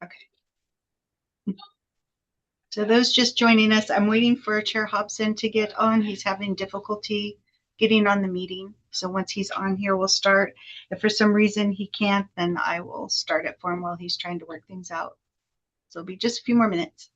Okay. So those just joining us, I'm waiting for Chair Hobson to get on. He's having difficulty getting on the meeting. So once he's on here, we'll start. If for some reason he can't, then I will start it for him while he's trying to work things out. So it'll be just a few more minutes.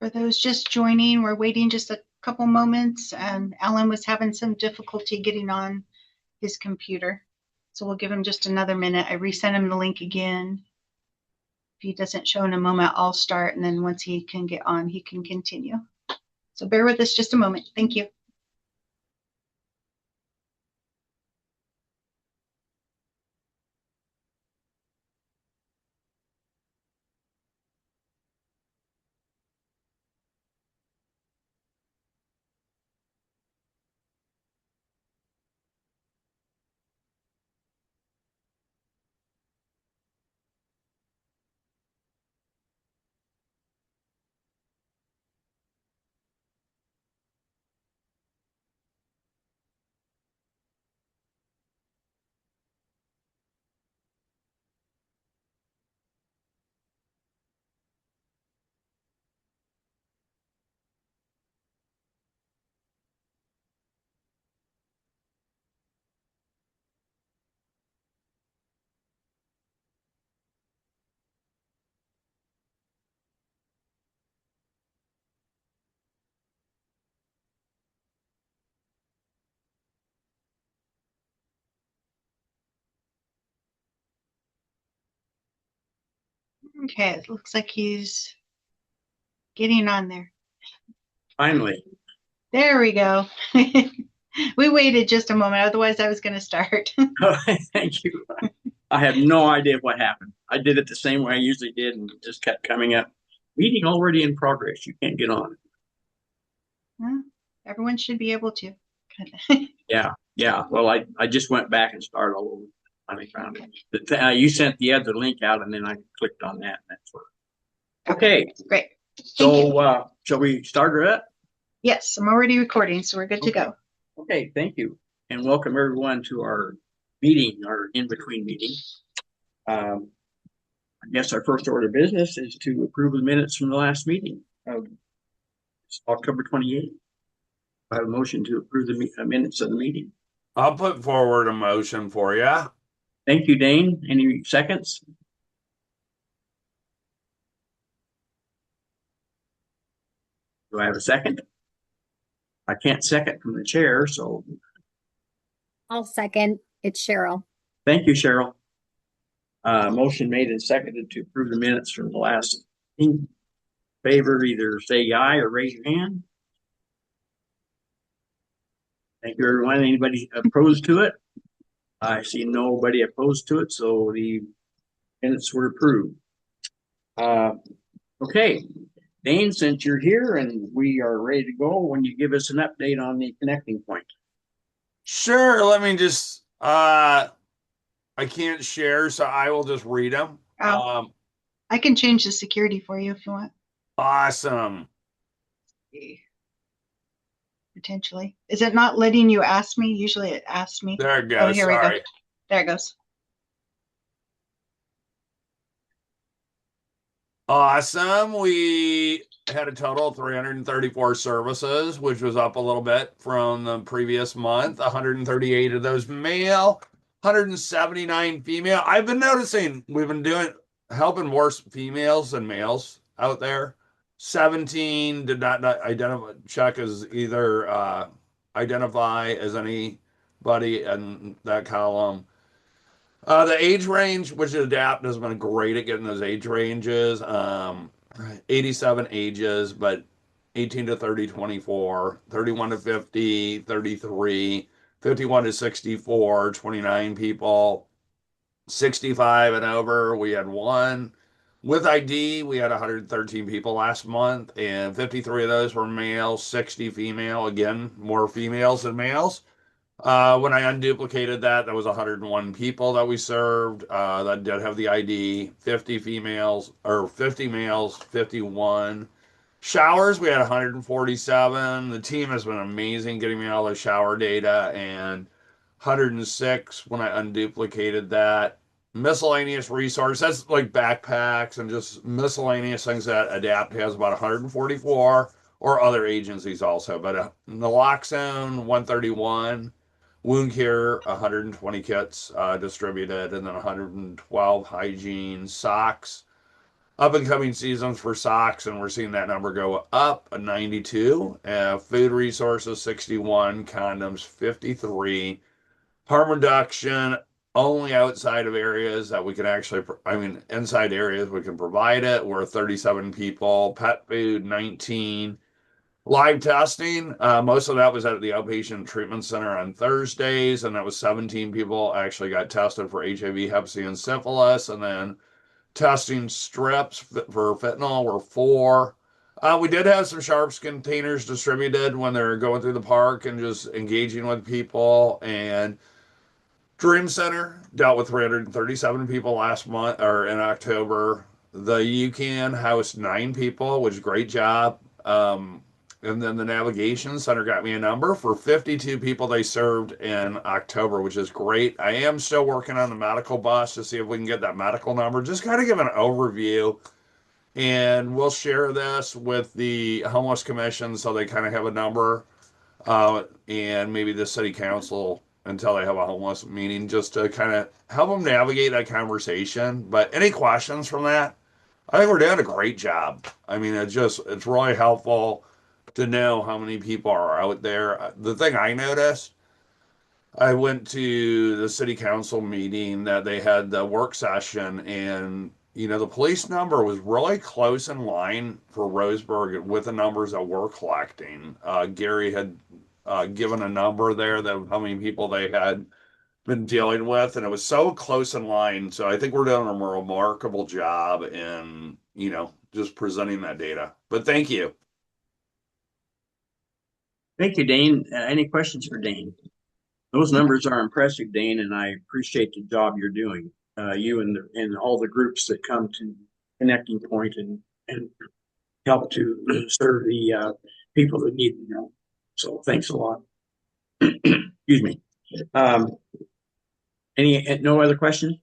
For those just joining, we're waiting just a couple moments, and Alan was having some difficulty getting on his computer. So we'll give him just another minute. I resent him the link again. If he doesn't show in a moment, I'll start, and then once he can get on, he can continue. So bear with us just a moment. Thank you. Okay, it looks like he's getting on there. Finally. There we go. We waited just a moment, otherwise I was going to start. Thank you. I have no idea what happened. I did it the same way I usually did and it just kept coming up. Meeting already in progress. You can't get on. Well, everyone should be able to. Yeah, yeah. Well, I just went back and started all over. Finally found it. You sent the other link out, and then I clicked on that, and that's what. Okay, great. So, shall we start her up? Yes, I'm already recording, so we're good to go. Okay, thank you, and welcome everyone to our meeting, our in-between meeting. I guess our first order of business is to approve the minutes from the last meeting of October 28th. I have a motion to approve the minutes of the meeting. I'll put forward a motion for you. Thank you, Dane. Any seconds? Do I have a second? I can't second from the chair, so. I'll second. It's Cheryl. Thank you, Cheryl. Motion made and seconded to approve the minutes from the last meeting. Favor, either say aye or raise your hand. Thank you, everyone. Anybody opposed to it? I see nobody opposed to it, so the minutes were approved. Okay, Dane, since you're here and we are ready to go, when you give us an update on the connecting point. Sure. Let me just, I can't share, so I will just read them. Oh, I can change the security for you if you want. Awesome. potentially. Is it not letting you ask me? Usually it asks me. There it Oh, goes. here we go. Sorry. There it goes. Awesome. We had a total of 334 services, which was up a little bit from the previous month. 138 of those male, 179 female. I've been noticing we've been helping more females than males out there. 17 did not identify check as either identify as anybody in that column. The age range, which Adapt has been great at getting those age ranges. 87 ages, but 18 to 30, 24, 31 to 50, 33, 51 to 64, 29 people, 65 and over. We had one. With ID, we had 113 people last month, and 53 of those were male, 60 female. Again, more females than males. When I unduplicated that, that was 101 people that we served that did have the ID. 50 females or 50 males, 51. Showers, we had 147. The team has been amazing getting me all the shower data, and 106 when I unduplicated that. Miscellaneous resources, that's like backpacks and just miscellaneous things that Adapt has about 144, or other agencies also. But naloxone, 131. Wound care, 120 kits distributed, and then 112 hygiene. Socks, up and coming seasons for socks, and we're seeing that number go up, 92. Food resources, 61. Condoms, 53. Harm reduction, only outside of areas that we can actually, inside areas we can provide it. We're 37 people. Pet food, 19. Live testing, most of that was at the outpatient treatment center on Thursdays, and that was 17 people actually got tested for HIV, Hep C, and syphilis. And then testing strips for fentanyl were 4. We did have some sharps containers distributed when they're going through the park and just engaging with people. And Dream Center dealt with 337 people last month or in October. The UCAN housed 9 people, which is a great job. And then the Navigation Center got me a number for 52 people they served in October, which is great. I am still working on the medical bus to see if we can get that medical number. Just kind of give an overview. And we'll share this with the Homeless Commission so they kind of have a number. And maybe the city council until they have a homeless meeting, just to kind of help them navigate that conversation. But any questions from that? I think we're doing a great job. It's really helpful to know how many people are out there. The thing I noticed, I went to the city council meeting that they had the work session, and the police number was really close in line for Roseburg with the numbers that we're collecting. Gary had given a number there that how many people they had been dealing with, and it was so close in line. So I think we're doing a remarkable job in just presenting that data. But thank you. Thank you, Dane. Any questions for Dane? Those numbers are impressive, Dane, and I appreciate the job you're doing. You and all the groups that come to Connecting Point and help to serve the people that need help. So thanks a lot. Excuse me. No other questions?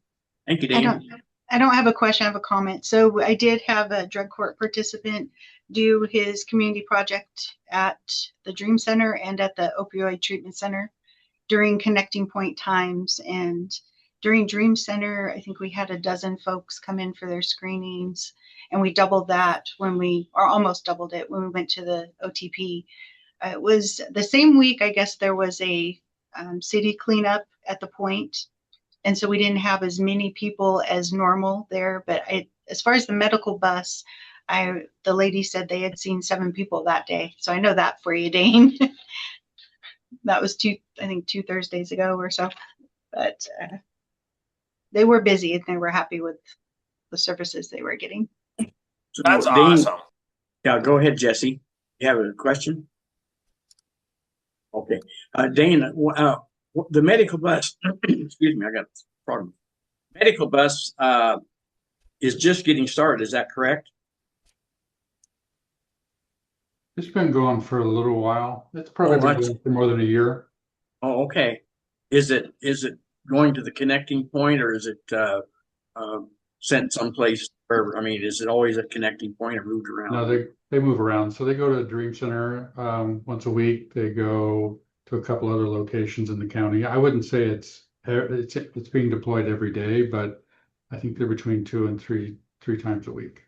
Thank you, Dane. I don't have a question, I have a comment. So I did have a drug court participant do his community project at the Dream Center and at the Opioid Treatment Center during Connecting Point times. And during Dream Center, I think we had a dozen folks come in for their screenings, and we doubled that or almost doubled it when we went to the OTP. It was the same week, I guess there was a city cleanup at the point. And so we didn't have as many people as normal there. But as far as the medical bus, the lady said they had seen 7 people that day. So I know that for you, Dane. That was 2 Thursdays ago or so. But they were busy and they were happy with the services they were getting. So, That's Dane, awesome. Yeah, go ahead, Jesse. You have a question? Okay. Dane, the medical bus, excuse me, I got a problem. Medical bus is just getting started. Is that correct? It's been going for a little while. It's Oh, probably been that's- going for more than a year. Oh, okay. Is it going to the connecting point or is it sent someplace where, I mean, is it always a connecting point or moved around? No, they move around. So they go to Dream Center once a week. They go to a couple other locations in the county. I wouldn't say it's being deployed every day, but I think they're between two and three times a week.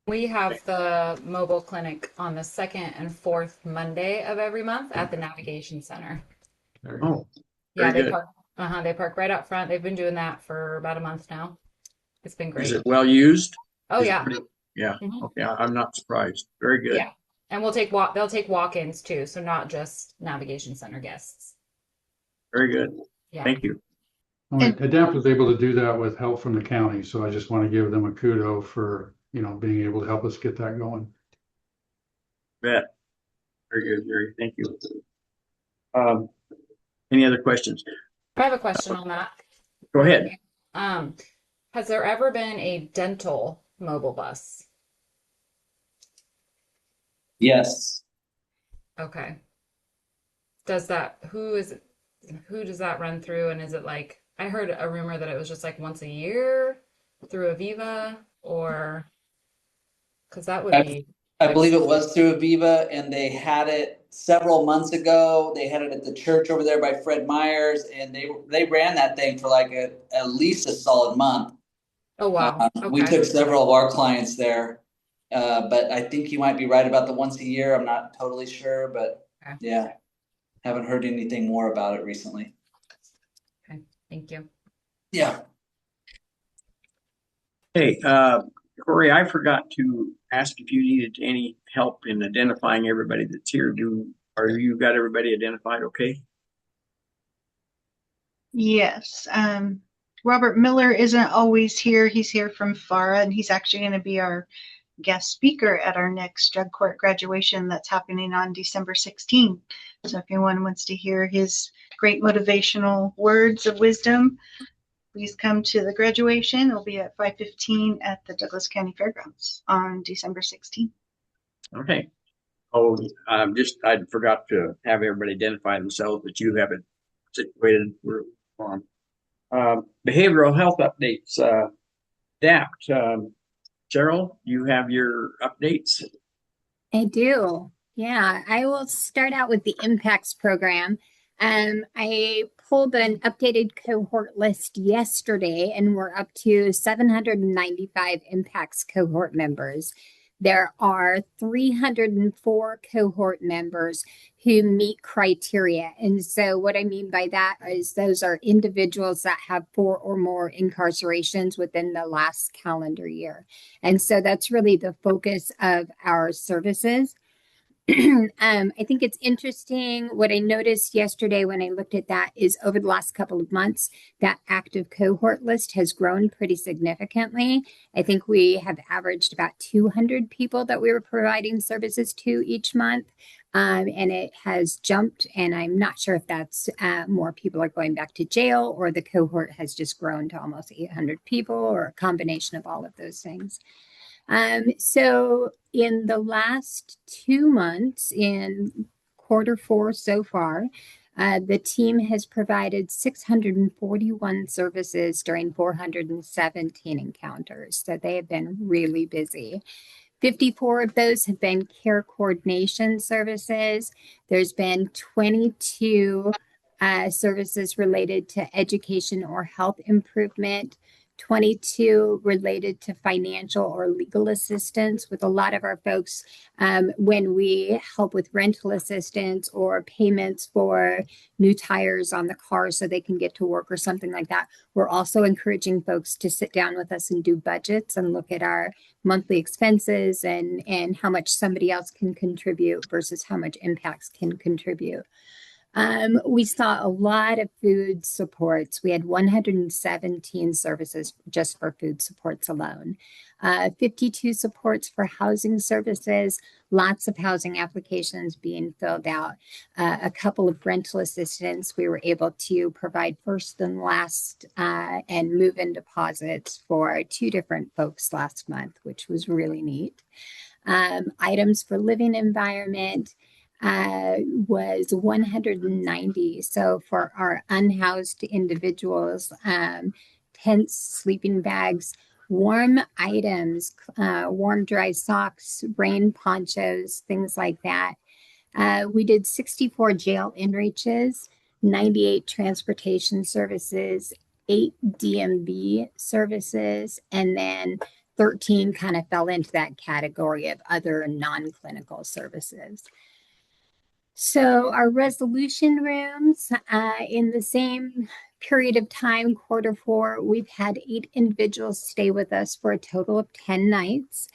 We have the mobile clinic on the second and fourth Monday of every month at the Navigation Center. There you go. Oh, Yeah, very they good. park right out front. They've been doing that for about a month now. It's been Is great. it well used? Oh Is it yeah. pretty- Yeah, Mhm. okay, I'm not surprised. Very good. Yeah. And they'll take walk-ins too, so not just Navigation Center guests. Very good. Yeah. Thank you. I mean, Adapt was able to do that with help from the county, so I just want to give them a kudo for, being able to help us get that going. Bet. Very good, Jerry. Thank you. Any other questions? I have a question on that. Go ahead. Has there ever been a dental mobile bus? Yes. Okay. Who does that run through? And is it like, I heard a rumor that it was just like once a year through Aviva or, because that would be, I believe it was through Aviva, and they had it several months ago. They had it at the church over there by Fred Meyer's, and they ran that thing for like at least a solid month. oh wow. We Okay. took several of our clients there, but I think you might be right about the once a year. I'm not totally sure, but Okay. yeah, haven't heard anything more about it recently. Okay. Thank you. Yeah. Hey, Corey, I forgot to ask if you needed any help in identifying everybody that's here. Are you got everybody identified? Okay. Yes. Robert Miller isn't always here. He's here from FARA, and he's actually going to be our guest speaker at our next drug court graduation that's happening on December 16th. So if anyone wants to hear his great motivational words of wisdom, please come to the graduation. It'll be at 5:15 at the Douglas County Fairgrounds on December 16th. Okay. Oh, I forgot to have everybody identify themselves, but you have it situated. We're on. Behavioral health updates. DAPT. Cheryl, you have your updates. I do. Yeah, I will start out with the impacts program. I pulled an updated cohort list yesterday, and we're up to 795 impacts cohort members. There are 304 cohort members who meet criteria. And so what I mean by that is those are individuals that have 4 or more incarcerations within the last calendar year. And so that's really the focus of our services. I think it's interesting. What I noticed yesterday when I looked at that is over the last couple of months, that active cohort list has grown pretty significantly. I think we have averaged about 200 people that we were providing services to each month. And it has jumped, and I'm not sure if that's more people are going back to jail or the cohort has just grown to almost 800 people or a combination of all of those things. So in the last 2 months, in Q4 so far, the team has provided 641 services during 417 encounters. So they have been really busy. 54 of those have been care coordination services. There's been 22 services related to education or health improvement. 22 related to financial or legal assistance with a lot of our folks when we help with rental assistance or payments for new tires on the car so they can get to work or something like that. We're also encouraging folks to sit down with us and do budgets and look at our monthly expenses and how much somebody else can contribute versus how much impacts can contribute. We saw a lot of food supports. We had 117 services just for food supports alone. 52 supports for housing services, lots of housing applications being filled out. A couple of rental assistance. We were able to provide first and last and move-in deposits for 2 different folks last month, which was really neat. Items for living environment was 190. So for our unhoused individuals, tents, sleeping bags, warm items, warm dry socks, rain ponchos, things like that. We did 64 jail inreaches, 98 transportation services, 8 DMV services, and then 13 kind of fell into that category of other non-clinical services. So our resolution rooms, in the same period of time, quarter 4, we've had 8 individuals stay with us for a total of 10 nights.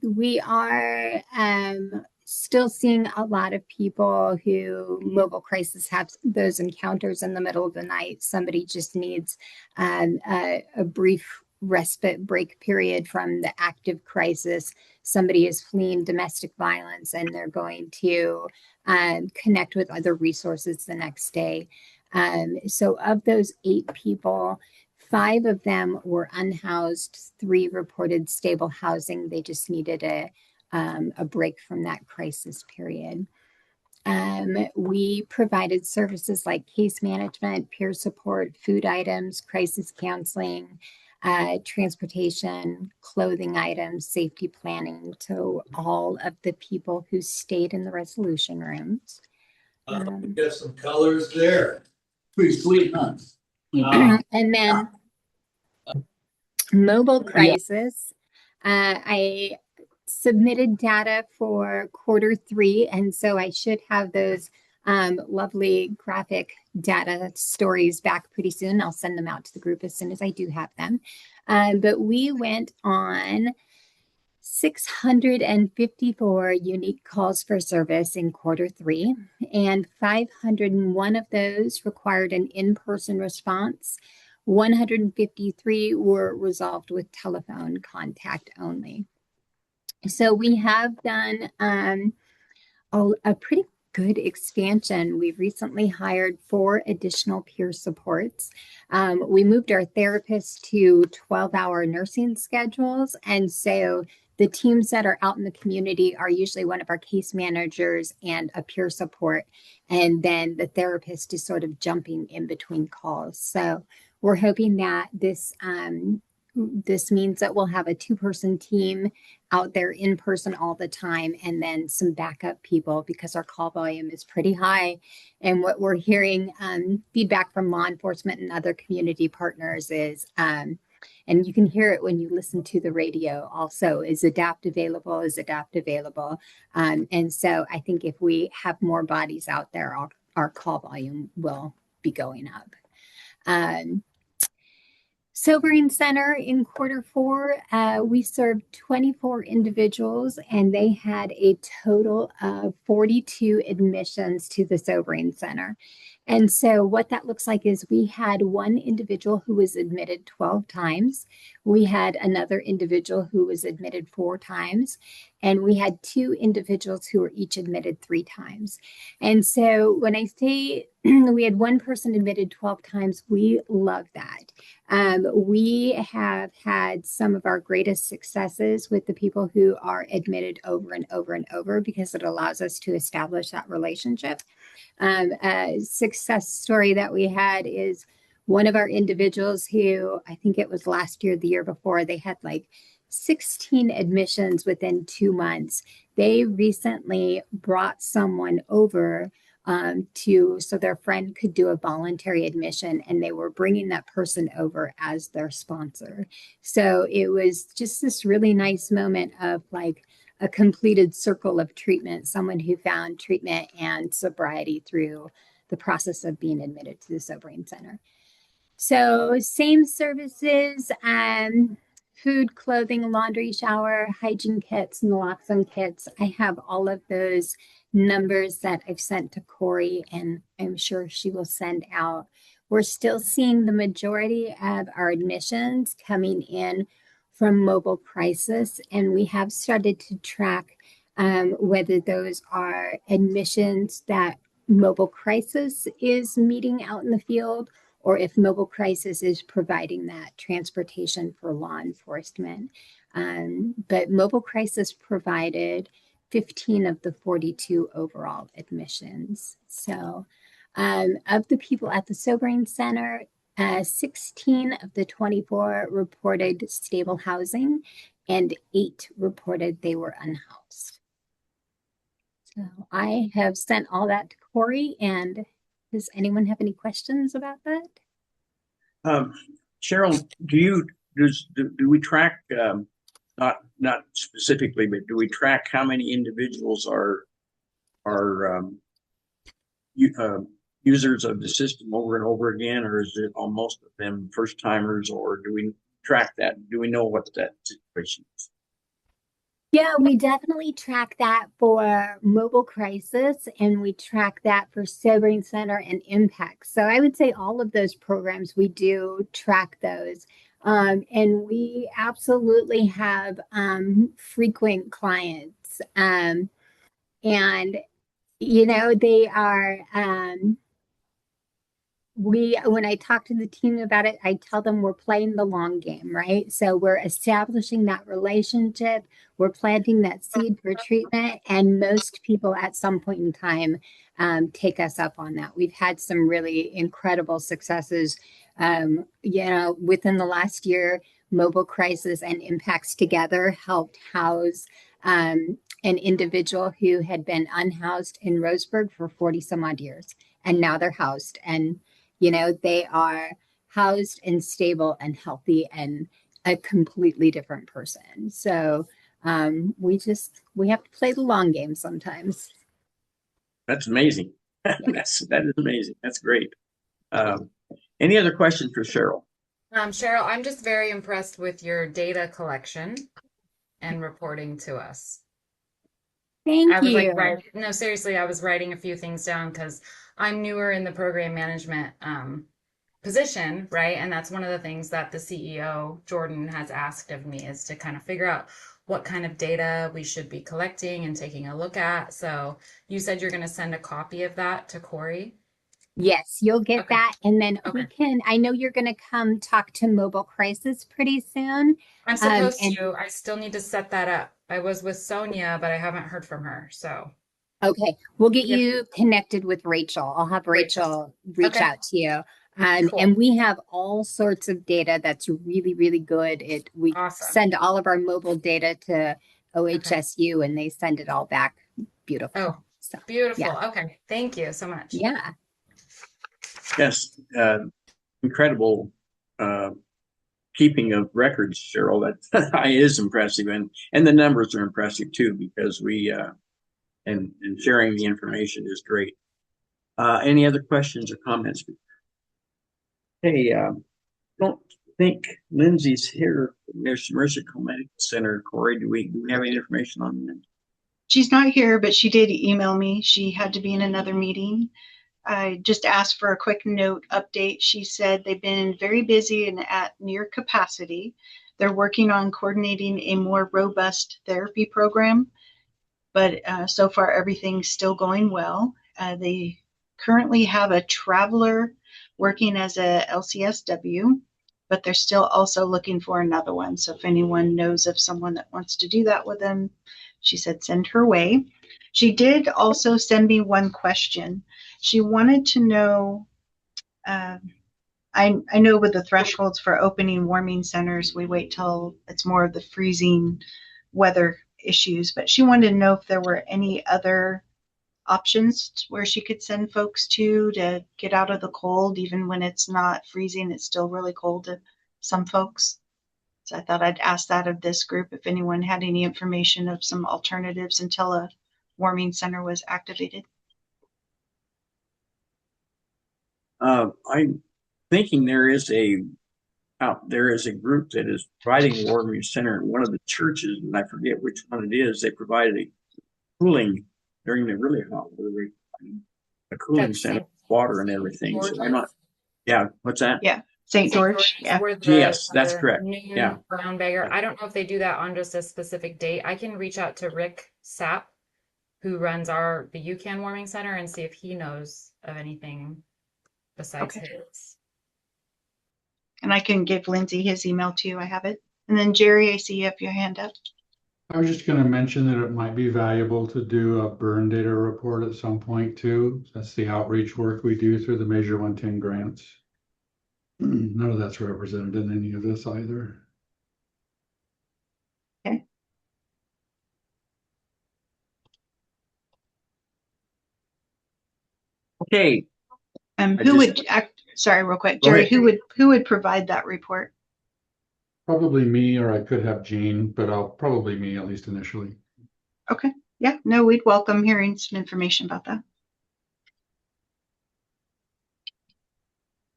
We are still seeing a lot of people who mobile crisis have those encounters in the middle of the night. Somebody just needs a brief respite break period from the active crisis. Somebody is fleeing domestic violence and they're going to connect with other resources the next day. So of those 8 people, 5 of them were unhoused, 3 reported stable housing. They just needed a break from that crisis period. We provided services like case management, peer support, food items, crisis counseling, transportation, clothing items, safety planning to all of the people who stayed in the resolution rooms. We got some colors there. Pretty sweet, huh? And then mobile crisis. I submitted data for quarter 3, and so I should have those lovely graphic data stories back pretty soon. I'll send them out to the group as soon as I do have them. But we went on 654 unique calls for service in quarter 3, and 501 of those required an in-person response. 153 were resolved with telephone contact only. So we have done a pretty good expansion. We've recently hired 4 additional peer supports. We moved our therapists to 12-hour nursing schedules. And so the teams that are out in the community are usually one of our case managers and a peer support. And then the therapist is sort of jumping in between calls. So we're hoping that this means that we'll have a 2-person team out there in person all the time, and then some backup people because our call volume is pretty high. And what we're hearing feedback from law enforcement and other community partners is, and you can hear it when you listen to the radio also, is ADAPT available? Is ADAPT available? And so I think if we have more bodies out there, our call volume will be going up. Sobering Center in quarter 4, we served 24 individuals, and they had a total of 42 admissions to the Sobering Center. And so what that looks like is we had 1 individual who was admitted 12 times. We had another individual who was admitted 4 times, and we had 2 individuals who were each admitted 3 times. And so when I say we had 1 person admitted 12 times, we love that. We have had some of our greatest successes with the people who are admitted over and over and over because it allows us to establish that relationship. A success story that we had is one of our individuals who, I think it was last year, the year before, they had like 16 admissions within 2 months. They recently brought someone over so their friend could do a voluntary admission, and they were bringing that person over as their sponsor. So it was just this really nice moment of like a completed circle of treatment, someone who found treatment and sobriety through the process of being admitted to the Sobering Center. So same services, food, clothing, laundry, shower, hygiene kits, naloxone kits. I have all of those numbers that I've sent to Corey, and I'm sure she will send out. We're still seeing the majority of our admissions coming in from mobile crisis, and we have started to track whether those are admissions that mobile crisis is meeting out in the field, or if Mobile Crisis is providing that transportation for law enforcement. But Mobile Crisis provided 15 of the 42 overall admissions. So of the people at the Sobering Center, 16 of the 24 reported stable housing and 8 reported they were unhoused. So I have sent all that to Corey, and does anyone have any questions about that? Cheryl, do we track, not specifically, but do we track how many individuals are users of the system over and over again, or is it almost of them first timers, or do we track that? Do we know what that situation is? Yeah, we definitely track that for Mobile Crisis, and we track that for Sobering Center and Impact. So I would say all of those programs, we do track those. And we absolutely have frequent clients. And, you know, they are, when I talk to the team about it, I tell them we're playing the long game, right? So we're establishing that relationship, we're planting that seed for treatment, and most people at some point in time take us up on that. We've had some really incredible successes. You know, within the last year, Mobile Crisis and Impacts together helped house an individual who had been unhoused in Roseburg for 40 some odd years, and now they're housed, and you know, they are housed and stable and healthy and a completely different person. So we have to play the long game sometimes. That's amazing. That is amazing. That's great. Any other questions for Cheryl? Cheryl, I'm just very impressed with your data collection and reporting to us. Thank I was like, you. no, seriously, I was writing a few things down because I'm newer in the program management position, right? And that's one of the things that the CEO, Jordan, has asked of me is to kind of figure out what kind of data we should be collecting and taking a look at. So you said you're going to send a copy of that to Corey? Yes, you'll get Okay. that. And then we Okay. can, I know you're going to come talk to Mobile Crisis pretty soon. I'm supposed And to. I still need to set that up. I was with Sonia, but I haven't heard from her. So, okay, we'll get yep. you connected with Rachel. I'll have Rachel reach Okay. out to you. Cool. And we have all sorts of data that's really, really good. We Awesome. send all of our mobile data to Okay. OHSU and they send it all back beautiful. Oh, So beautiful. yeah, Okay. Thank you so much. yeah. Yes, incredible keeping of records, Cheryl. That is impressive, and the numbers are impressive too, because we and sharing the information is great. Any other questions or comments? Hey, don't think Lindsay's here. There's Mercer Medical Center. Corey, do we have any information on that? She's not here, but she did email me. She had to be in another meeting. I just asked for a quick note update. She said they've been very busy and at near capacity. They're working on coordinating a more robust therapy program, but so far everything's still going well. They currently have a traveler working as a LCSW, but they're still also looking for another one. So if anyone knows of someone that wants to do that with them, she said send her way. She did also send me one question. She wanted to know, I know with the thresholds for opening warming centers, we wait till it's more of the freezing weather issues, but she wanted to know if there were any other options where she could send folks to get out of the cold, even when it's not freezing, it's still really cold to some folks. So I thought I'd ask that of this group if anyone had any information of some alternatives until a warming center was activated. I'm thinking there is a group that is providing a warming center in one of the churches, and I forget which one it is. They provided a cooling during the really hot weather, a cooling center, water and everything. So I'm not. Yeah, what's that? Yeah, St. George. Yeah. Yes, that's correct. Noon Yeah. brown beggar. I don't know if they do that on just a specific date. I can reach out to Rick Sapp, who runs the UCAN warming center, and see if he knows of anything besides Okay. his. And I can give Lindsay his email too. I have it. And then Jerry, I see you have your hand up. I was just going to mention that it might be valuable to do a burn data report at some point too. That's the outreach work we do through the Measure 110 grants. None of that's represented in any of this either. Okay, I Who just- would act? Sorry, real quick, Go Jerry. ahead. Who would provide that report? Probably me, or I could have Jean, but I'll probably me at least initially. Okay. Yeah. No, we'd welcome hearing some information about that.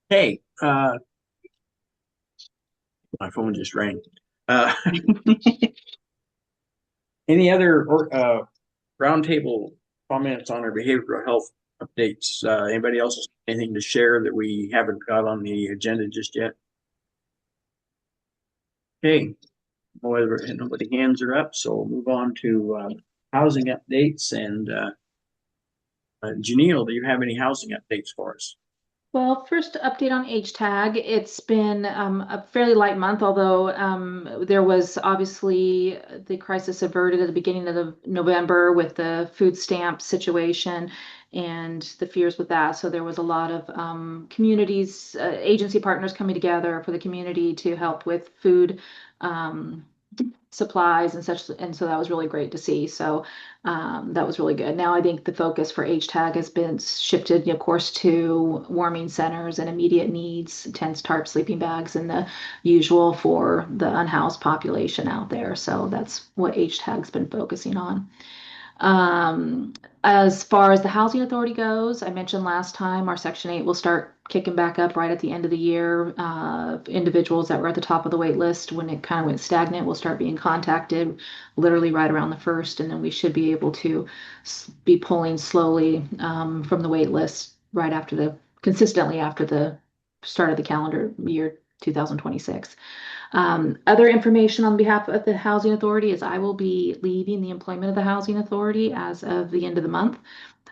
hey, my phone just rang. Any other roundtable comments on our behavioral health updates? Anybody else anything to share that we haven't got on the agenda just yet? Okay, nobody hands are up, so we'll move on to housing updates. And Janelle, do you have any housing updates for us? Well, first update on H-Tag. It's been a fairly light month, although there was obviously the crisis averted at the beginning of November with the food stamp situation and the fears with that. So there was a lot of communities, agency partners coming together for the community to help with food supplies and such, and so that was really great to see. So that was really good. Now I think the focus for H-Tag has been shifted, of course, to warming centers and immediate needs, tents, tarps, sleeping bags, and the usual for the unhoused population out there. So that's what H-Tag's been focusing on. As far as the housing authority goes, I mentioned last time our Section 8 will start kicking back up right at the end of the year. Individuals that were at the top of the wait list when it kind of went stagnant will start being contacted literally right around the 1st, and then we should be able to be pulling slowly from the wait list right after consistently after the start of the calendar year 2026. Other information on behalf of the Housing Authority is I will be leaving the employment of the Housing Authority as of the end of the month.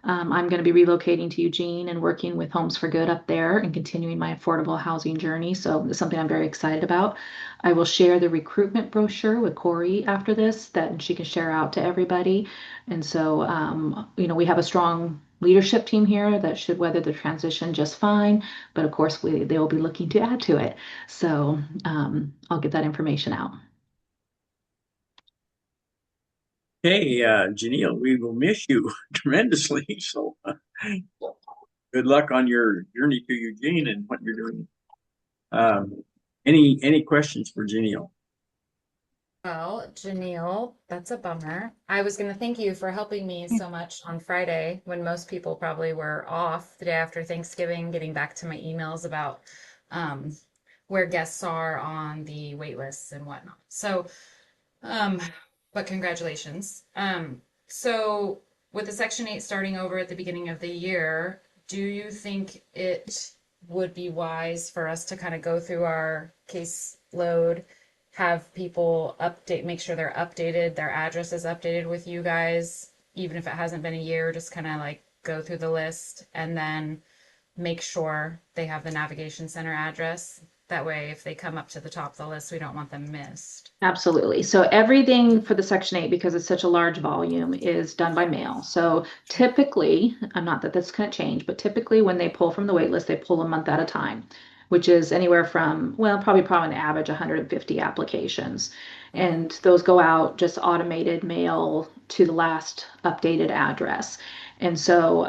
I'm going to be relocating to Eugene and working with Homes for Good up there and continuing my affordable housing journey. So it's something I'm very excited about. I will share the recruitment brochure with Corey after this that she can share out to everybody. And so, we have a strong leadership team here that should weather the transition just fine. But of course, they will be looking to add to it. So I'll get that information out. Hey, Janelle, we will miss you tremendously. So good luck on your journey to Eugene and what you're doing. Any questions for Janelle? Well, Janelle, that's a bummer. I was going to thank you for helping me so much on Friday when most people probably were off the day after Thanksgiving, getting back to my emails about where guests are on the wait lists and whatnot. So, but congratulations. So with the Section 8 starting over at the beginning of the year, do you think it would be wise for us to kind of go through our caseload, have people make sure they're updated, their address is updated with you guys, even if it hasn't been a year, just kind of like go through the list and then make sure they have the navigation center address? That way, if they come up to the top of the list, we don't want them missed. Absolutely. So everything for the Section 8, because it's such a large volume, is done by mail. So typically, not that that's going to change, but typically when they pull from the wait list, they pull a month at a time, which is anywhere from, probably an average 150 applications. And those go out just automated mail to the last updated address. And so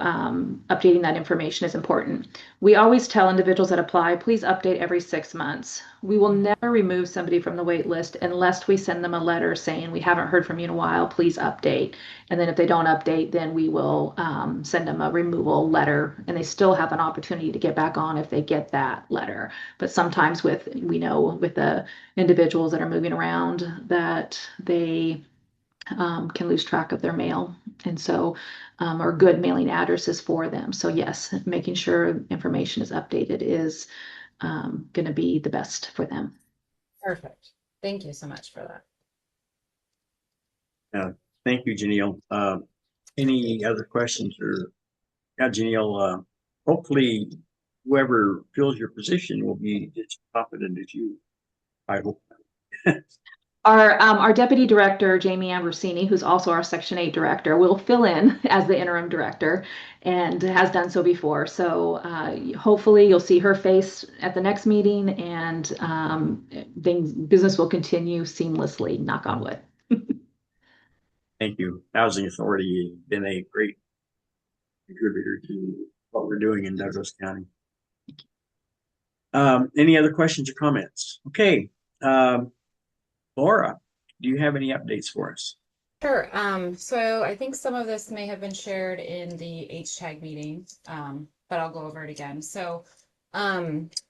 updating that information is important. We always tell individuals that apply, please update every 6 months. We will never remove somebody from the wait list unless we send them a letter saying we haven't heard from you in a while, please update. And then if they don't update, then we will send them a removal letter, and they still have an opportunity to get back on if they get that letter. But sometimes with the individuals that are moving around that they can lose track of their mail, and so or good mailing addresses for them. So yes, making sure information is updated is going to be the best for them. Perfect. Thank you so much for that. Thank you, Janelle. Any other questions? Or yeah, Janelle, hopefully whoever fills your position will be as competent as you, I hope. Our deputy director, Jamie Ambrosini, who's also our Section 8 director, will fill in as the interim director and has done so before. So hopefully you'll see her face at the next meeting, and business will continue seamlessly, knock on wood. Thank you. Housing Authority has been a great contributor to what we're doing in Douglas County. Any other questions or comments? Okay. Laura, do you have any updates for us? Sure. So I think some of this may have been shared in the HTAG meeting, but I'll go over it again. So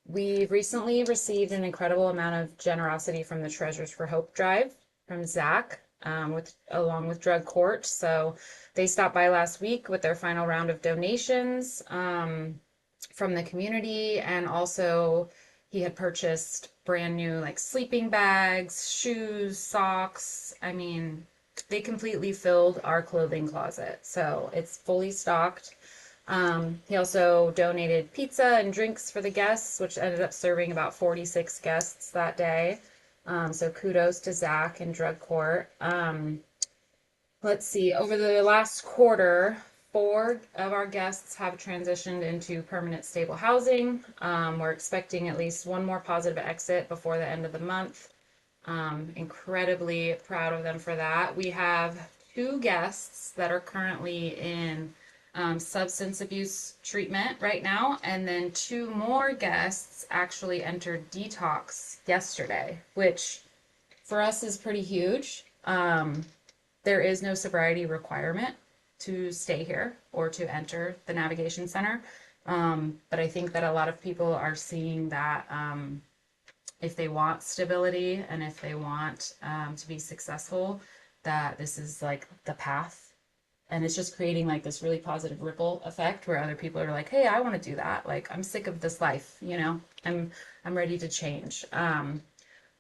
we recently received an incredible amount of generosity from the Treasures for Hope Drive from Zach, along with Drug Court. So they stopped by last week with their final round of donations from the community, and also he had purchased brand new like sleeping bags, shoes, socks. I mean, they completely filled our clothing closet, so it's fully stocked. He also donated pizza and drinks for the guests, which ended up serving about 46 guests that day. So kudos to Zach and Drug Court. Let's see, over the last quarter, 4 of our guests have transitioned into permanent stable housing. We're expecting at least 1 more positive exit before the end of the month. Incredibly proud of them for that. We have 2 guests that are currently in substance abuse treatment right now, and then 2 more guests actually entered detox yesterday, which for us is pretty huge. There is no sobriety requirement to stay here or to enter the navigation center, but I think that a lot of people are seeing that if they want stability and if they want to be successful, that this is like the path. And it's just creating like this really positive ripple effect where other people are like, hey, I want to do that. Like, I'm sick of this life, you know, I'm ready to change.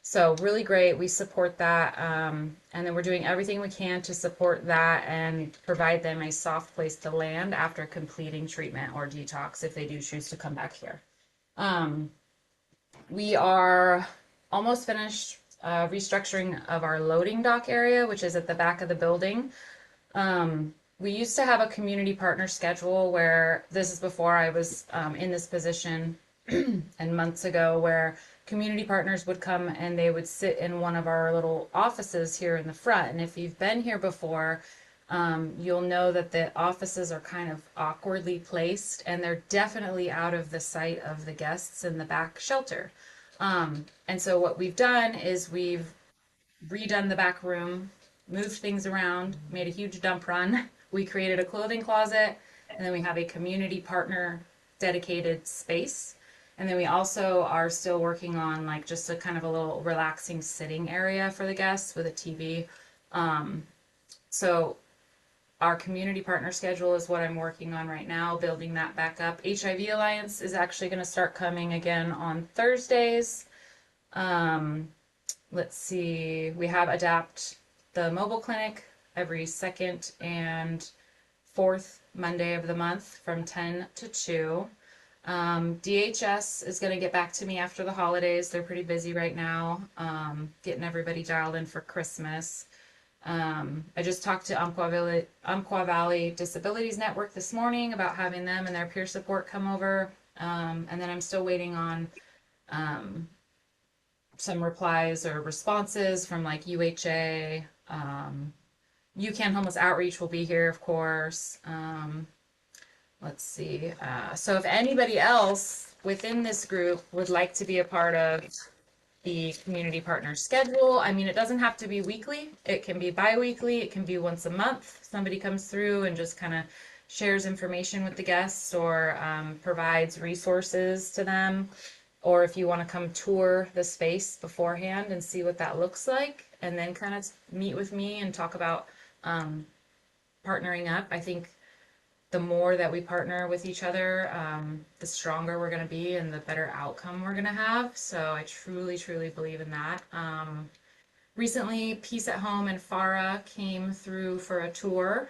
So really great. We support that. And then we're doing everything we can to support that and provide them a soft place to land after completing treatment or detox if they do choose to come back here. We are almost finished restructuring of our loading dock area, which is at the back of the building. We used to have a community partner schedule where, this is before I was in this position and months ago, where community partners would come and they would sit in one of our little offices here in the front. And if you've been here before, you'll know that the offices are kind of awkwardly placed, and they're definitely out of the sight of the guests in the back shelter. And so what we've done is we've redone the back room, moved things around, made a huge dump run. We created a clothing closet, and then we have a community partner dedicated space. And then we also are still working on like just a kind of a little relaxing sitting area for the guests with a TV. So our community partner schedule is what I'm working on right now, building that back up. HIV Alliance is actually going to start coming again on Thursdays. Let's see, we have Adapt, the mobile clinic, every 2nd and 4th Monday of the month from 10 to 2. DHS is going to get back to me after the holidays. They're pretty busy right now, getting everybody dialed in for Christmas. I just talked to Umpqua Valley Disabilities Network this morning about having them and their peer support come over. And then I'm still waiting on some replies or responses from like UHA. UCAN Homeless Outreach will be here, of course. Let's see. So if anybody else within this group would like to be a part of the community partner schedule, I mean, it doesn't have to be weekly. It can be bi-weekly. It can be once a month. Somebody comes through and just kind of shares information with the guests or provides resources to them. Or if you want to come tour the space beforehand and see what that looks like, and then kind of meet with me and talk about partnering up. I think the more that we partner with each other, the stronger we're going to be and the better outcome we're going to have. So I truly, truly believe in that. Recently, Peace at Home and FARA came through for a tour.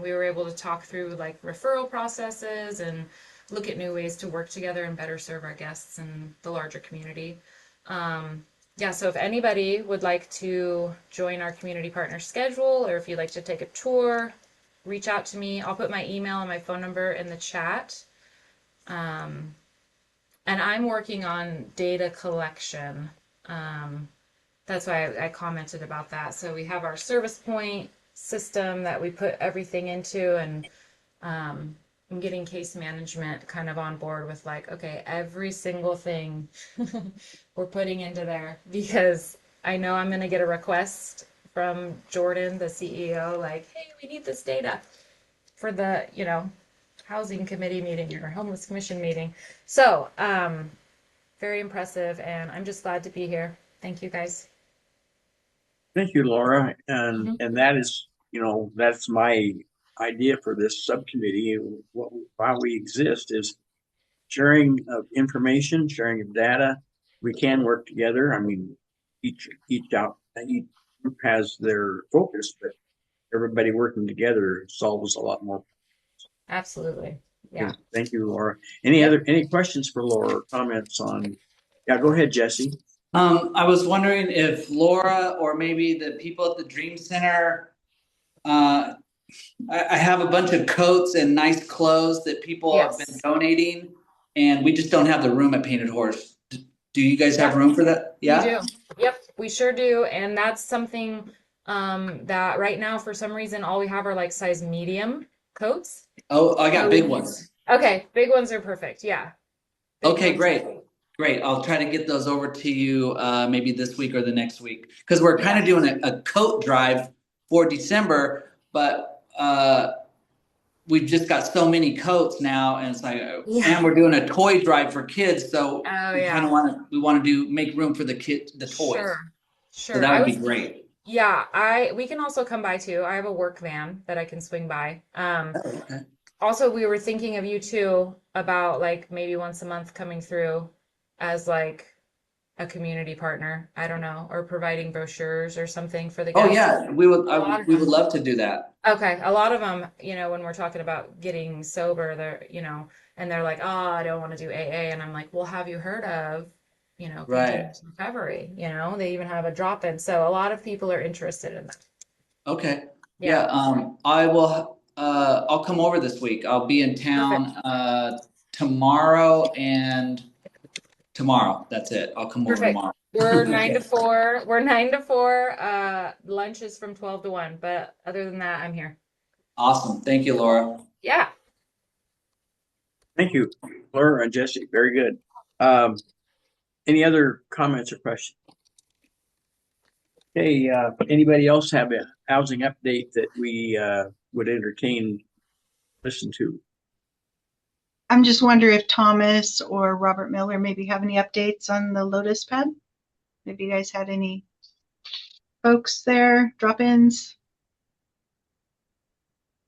We were able to talk through like referral processes and look at new ways to work together and better serve our guests and the larger community. Yeah, so if anybody would like to join our community partner schedule, or if you'd like to take a tour, reach out to me. I'll put my email and my phone number in the chat. And I'm working on data collection. That's why I commented about that. So we have our service point system that we put everything into, and I'm getting case management kind of on board with like, okay, every single thing we're putting into there, because I know I'm going to get a request from Jordan, the CEO, like, hey, we need this data for the, housing committee meeting or homeless commission meeting. So, very impressive, and I'm just glad to be here. Thank you, guys. Thank you, Laura. And that is, that's my idea for this subcommittee. Why we exist is sharing of information, sharing of data. We can work together. I mean, each group has their focus, but everybody working together solves a lot more. Absolutely. Yeah. Thank you, Laura. Any questions for Laura or comments on? Yeah, go ahead, Jesse. I was wondering if Laura or maybe the people at the Dream Center, I have a bunch of coats and nice clothes that people have been donating, and we just don't have the room at Painted Horse. Do you guys have room for that? Yeah. We do. Yep, we sure do. And that's something that right now, for some reason, all we have are like size medium coats. Oh, I got big ones. Okay, big ones are perfect. Yeah. Okay, great. Great. I'll try to get those over to you maybe this week or the next week, because we're kind of doing a coat drive for December, but we've just got so many coats now, and it's like, and we're doing a toy drive for kids, so we kind of want to make room for the toys. Sure. So that would be great. Yeah, we can also come by too. I have a work van that I can swing by. Okay. Also, we were thinking of you too, about like maybe once a month coming through as like a community partner. I don't know, or providing brochures or something for the guests. Oh yeah, we would love to do that. Okay, a lot of them, when we're talking about getting sober, they're, and they're like, oh, I don't want to do AA, and I'm like, well, have you heard of, Right. recovery? They even have a drop-in, so a lot of people are interested in that. Okay. Yeah. I will. I'll come over this week. I'll be in town tomorrow and tomorrow. That's it. I'll come over tomorrow. We're 9 to 4. We're 9 to 4. Lunch is from 12 to 1. But other than that, I'm here. Awesome. Thank you, Laura. Yeah. Thank you, Laura and Jesse. Very good. Any other comments or questions? Okay. Anybody else have a housing update that we would entertain, listen to? I'm just wondering if Thomas or Robert Miller maybe have any updates on the Lotus pad. Maybe you guys had any folks there, drop-ins?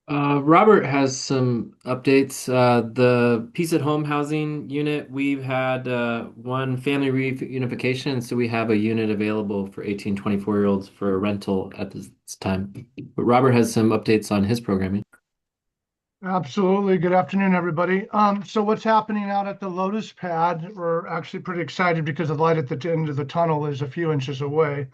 Robert has some updates. The Peace at Home housing unit, we've had one family reunification, so we have a unit available for 18, 24-year-olds for a rental at this time. But Robert has some updates on his programming. Absolutely. Good afternoon, everybody. So what's happening out at the Lotus pad, we're actually pretty excited because the light at the end of the tunnel is a few inches away.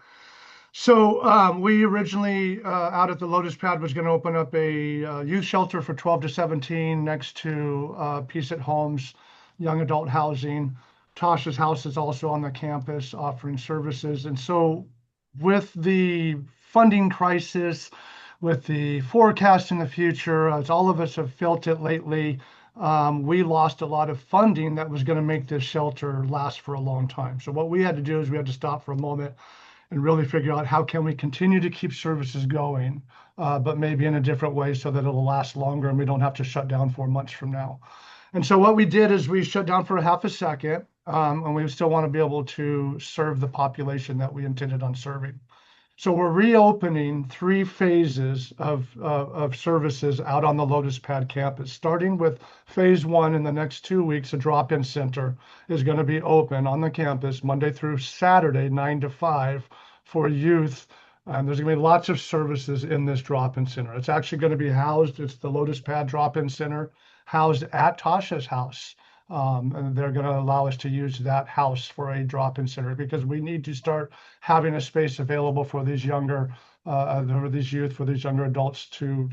So we originally out at the Lotus pad was going to open up a youth shelter for 12 to 17 next to Peace at Home's young adult housing. Tasha's house is also on the campus offering services. And so with the funding crisis, with the forecast in the future, as all of us have felt it lately, we lost a lot of funding that was going to make this shelter last for a long time. So what we had to do is we had to stop for a moment and really figure out how can we continue to keep services going, but maybe in a different way so that it'll last longer and we don't have to shut down 4 months from now. And so what we did is we shut down for a half a second, and we still want to be able to serve the population that we intended on serving. So we're reopening 3 phases of services out on the Lotus Pad campus, starting with phase 1 in the next 2 weeks. A drop-in center is going to be open on the campus Monday through Saturday, 9 to 5, for youth There's going to be lots of services in this drop-in center. It's actually going to be housed, it's the Lotus Pad Drop-in Center housed at Tasha's house. And they're going to allow us to use that house for a drop-in center because we need to start having a space available for these younger, for these youth, for these younger adults to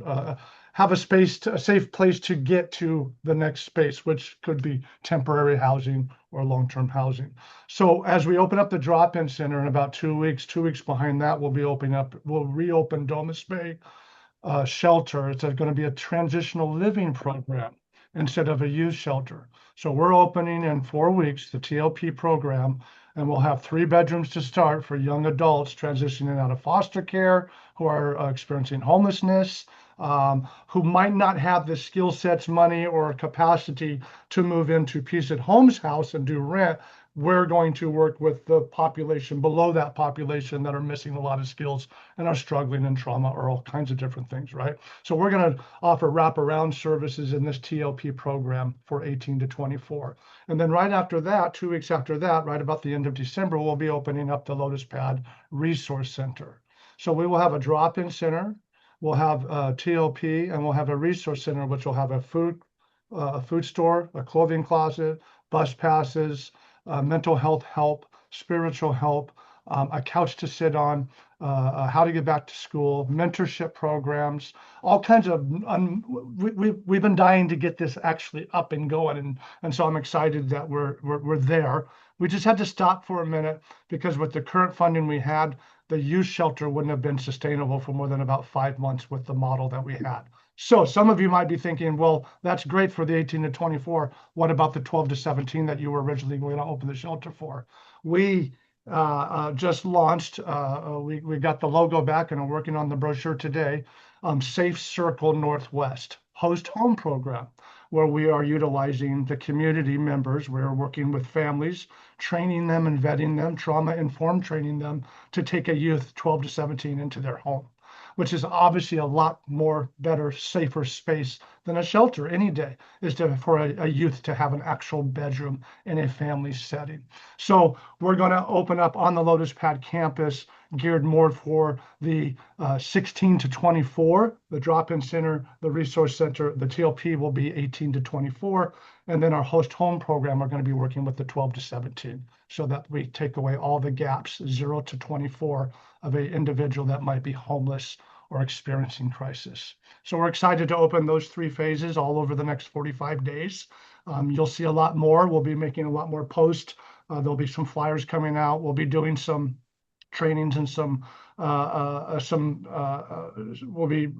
have a space, a safe place to get to the next space, which could be temporary housing or long-term housing. So as we open up the drop-in center in about 2 weeks behind that, we'll reopen Domus Bay shelter. It's going to be a transitional living program instead of a youth shelter. So we're opening in 4 weeks the TLP program, and we'll have 3 bedrooms to start for young adults transitioning out of foster care who are experiencing homelessness, who might not have the skill sets, money, or capacity to move into Peace at Home's house and do rent. We're going to work with the population below that population that are missing a lot of skills and are struggling in trauma or all kinds of different things, right? So we're going to offer wraparound services in this TLP program for 18 to 24. And then right after that, 2 weeks after that, right about the end of December, we'll be opening up the Lotus Pad Resource Center. So we will have a drop-in center, we'll have TLP, and we'll have a resource center, which will have a food store, a clothing closet, bus passes, mental health help, spiritual help, a couch to sit on, how to get back to school, mentorship programs, all kinds of. We've been dying to get this actually up and going, and so I'm excited that we're there. We just had to stop for a minute because with the current funding we had, the youth shelter wouldn't have been sustainable for more than about 5 months with the model that we had. So some of you might be thinking, well, that's great for the 18 to 24. What about the 12 to 17 that you were originally going to open the shelter for? We just launched, we got the logo back and are working on the brochure today, Safe Circle Northwest Host Home Program, where we are utilizing the community members. We're working with families, training them and vetting them, trauma-informed training them to take a youth 12 to 17 into their home, which is obviously a lot more better, safer space than a shelter any day, is for a youth to have an actual bedroom in a family setting. So we're going to open up on the Lotus Pad campus, geared more for the 16 to 24, the drop-in center, the resource center, the TLP will be 18 to 24, and then our host home program, we're going to be working with the 12 to 17, so that we take away all the gaps, 0 to 24, of an individual that might be homeless or experiencing crisis. So we're excited to open those 3 phases all over the next 45 days. You'll see a lot more. We'll be making a lot more posts. There'll be some flyers coming out. We'll be doing some trainings and we're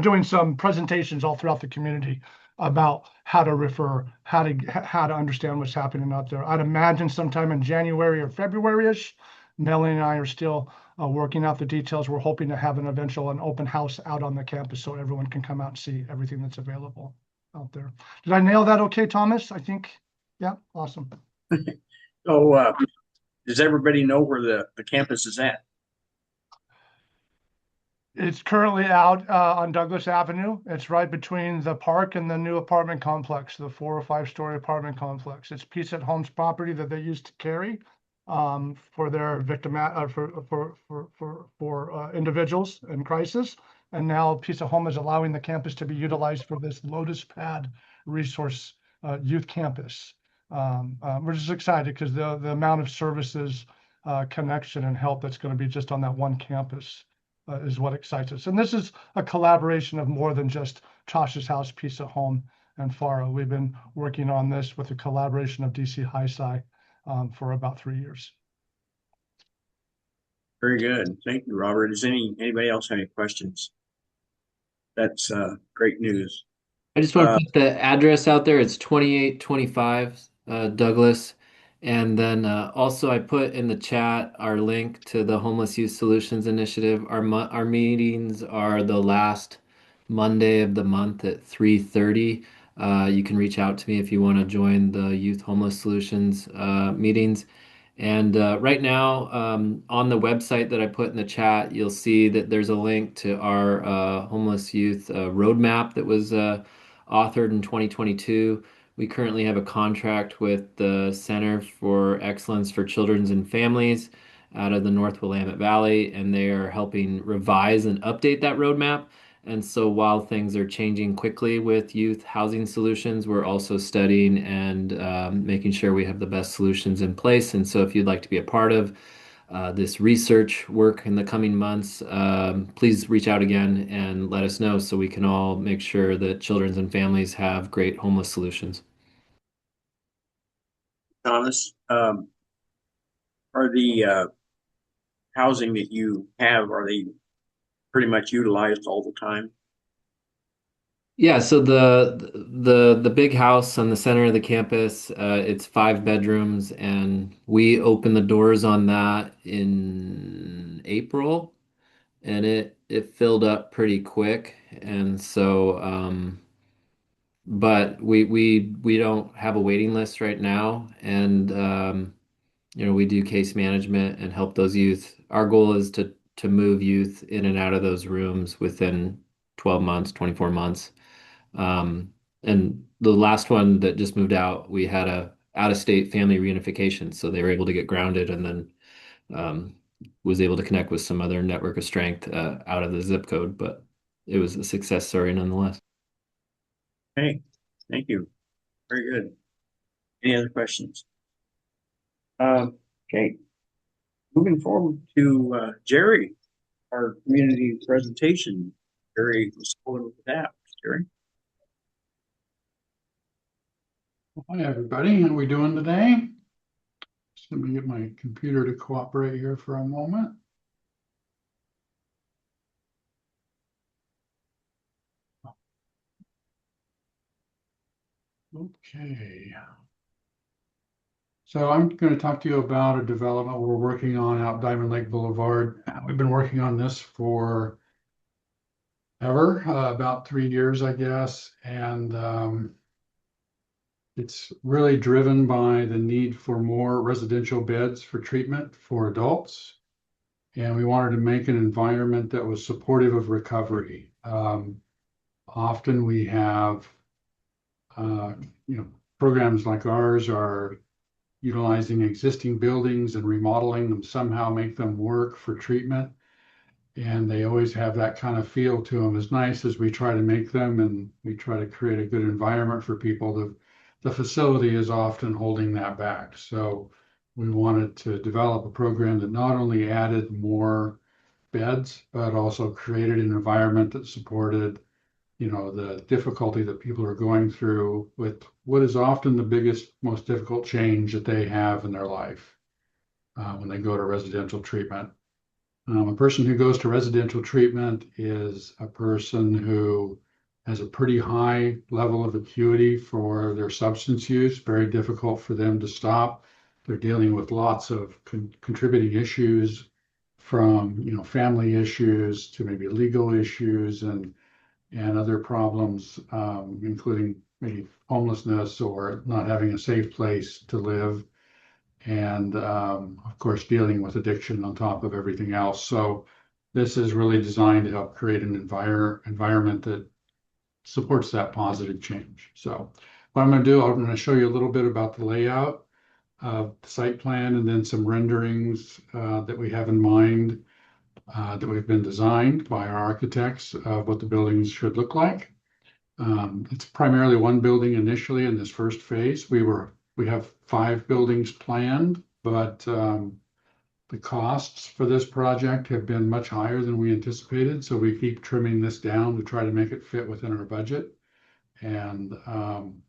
doing some presentations all throughout the community about how to refer, how to understand what's happening out there. I'd imagine sometime in January or February-ish. Melanie and I are still working out the details. We're hoping to have an open house out on the campus so everyone can come out and see everything that's available out there. Did I nail that okay, Thomas? I think, yeah, awesome. So does everybody know where the campus is at? It's currently out on Douglas Avenue. It's right between the park and the new apartment complex, the 4 or 5 story apartment complex. It's Peace at Home's property that they used to carry for their for individuals in crisis, and now Peace at Home is allowing the campus to be utilized for this Lotus Pad resource youth campus. We're just excited because the amount of services, connection, and help that's going to be just on that one campus is what excites us. And this is a collaboration of more than just Tasha's House, Peace at Home, and FARA. We've been working on this with the collaboration of DC High Sci for about 3 years. Very good. Thank you, Robert. Does anybody else have any questions? That's great news. I just want to put the address out there. It's 2825 Douglas. And then also I put in the chat our link to the Homeless Youth Solutions Initiative. Our meetings are the last Monday of the month at 3:30. You can reach out to me if you want to join the Youth Homeless Solutions meetings. And right now, on the website that I put in the chat, you'll see that there's a link to our homeless youth roadmap that was authored in 2022. We currently have a contract with the Center for Excellence for Children and Families, out of the North Willamette Valley, and they are helping revise and update that roadmap. And so while things are changing quickly with youth housing solutions, we're also studying and making sure we have the best solutions in place. And so if you'd like to be a part of this research work in the coming months, please reach out again and let us know so we can all make sure that children and families have great homeless solutions. Thomas, are the housing that you have, are they pretty much utilized all the time? Yeah, so the big house on the center of the campus, it's 5 bedrooms, and we opened the doors on that in April, and it filled up pretty quick. And so but we don't have a waiting list right now, and we do case management and help those youth. Our goal is to move youth in and out of those rooms within 12 months, 24 months. And the last one that just moved out, we had a out-of-state family reunification, so they were able to get grounded, and then was able to connect with some other network of strength out of the zip code, but it was a success story nonetheless. Hey, thank you. Very good. Any other questions? Okay. Moving forward to Jerry, our community presentation. Jerry was going with that. Jerry. Hi, everybody. How are we doing today? Just let me get my computer to cooperate here for a moment. Okay. So I'm going to talk to you about a development we're working on out Diamond Lake Boulevard. We've been working on this for ever, about 3 years, I guess. And it's really driven by the need for more residential beds for treatment for adults. And we wanted to make an environment that was supportive of recovery. Often we have, programs like ours are utilizing existing buildings and remodeling them, somehow make them work for treatment. And they always have that kind of feel to them. As nice as we try to make them and we try to create a good environment for people, the facility is often holding that back. So we wanted to develop a program that not only added more beds, but also created an environment that supported, the difficulty that people are going through with what is often the biggest, most difficult change that they have in their life when they go to residential treatment. A person who goes to residential treatment is a person who has a pretty high level of acuity for their substance use, very difficult for them to stop. They're dealing with lots of contributing issues from, family issues to maybe legal issues and other problems, including maybe homelessness or not having a safe place to live. And of course, dealing with addiction on top of everything else. So this is really designed to help create an environment that supports that positive change. So what I'm going to do, I'm going to show you a little bit about the layout of the site plan and then some renderings that we have in mind that we've been designed by our architects of what the buildings should look like. It's primarily one building initially in this first phase. We have 5 buildings planned, but the costs for this project have been much higher than we anticipated. So we keep trimming this down to try to make it fit within our budget. And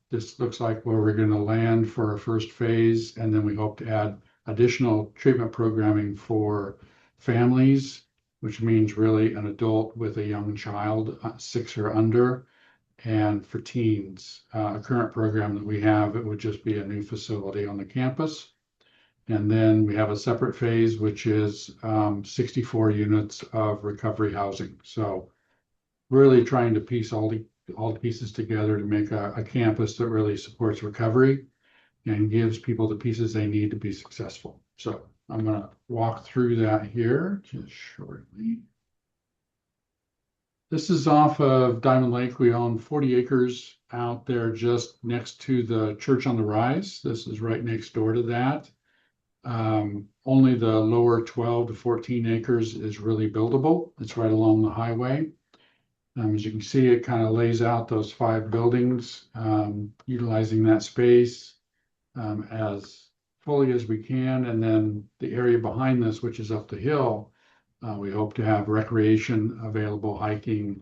this looks like where we're going to land for our first phase. And then we hope to add additional treatment programming for families, which means really an adult with a young child, 6 or under. And for teens, a current program that we have, it would just be a new facility on the campus. And then we have a separate phase, which is 64 units of recovery housing. So really trying to piece all the pieces together to make a campus that really supports recovery and gives people the pieces they need to be successful. So I'm going to walk through that here just shortly. This is off of Diamond Lake. We own 40 acres out there just next to the Church on the Rise. This is right next door to that. Only the lower 12 to 14 acres is really buildable. It's right along the highway. As you can see, it kind of lays out those 5 buildings, utilizing that space as fully as we can. And then the area behind this, which is up the hill, we hope to have recreation available, hiking,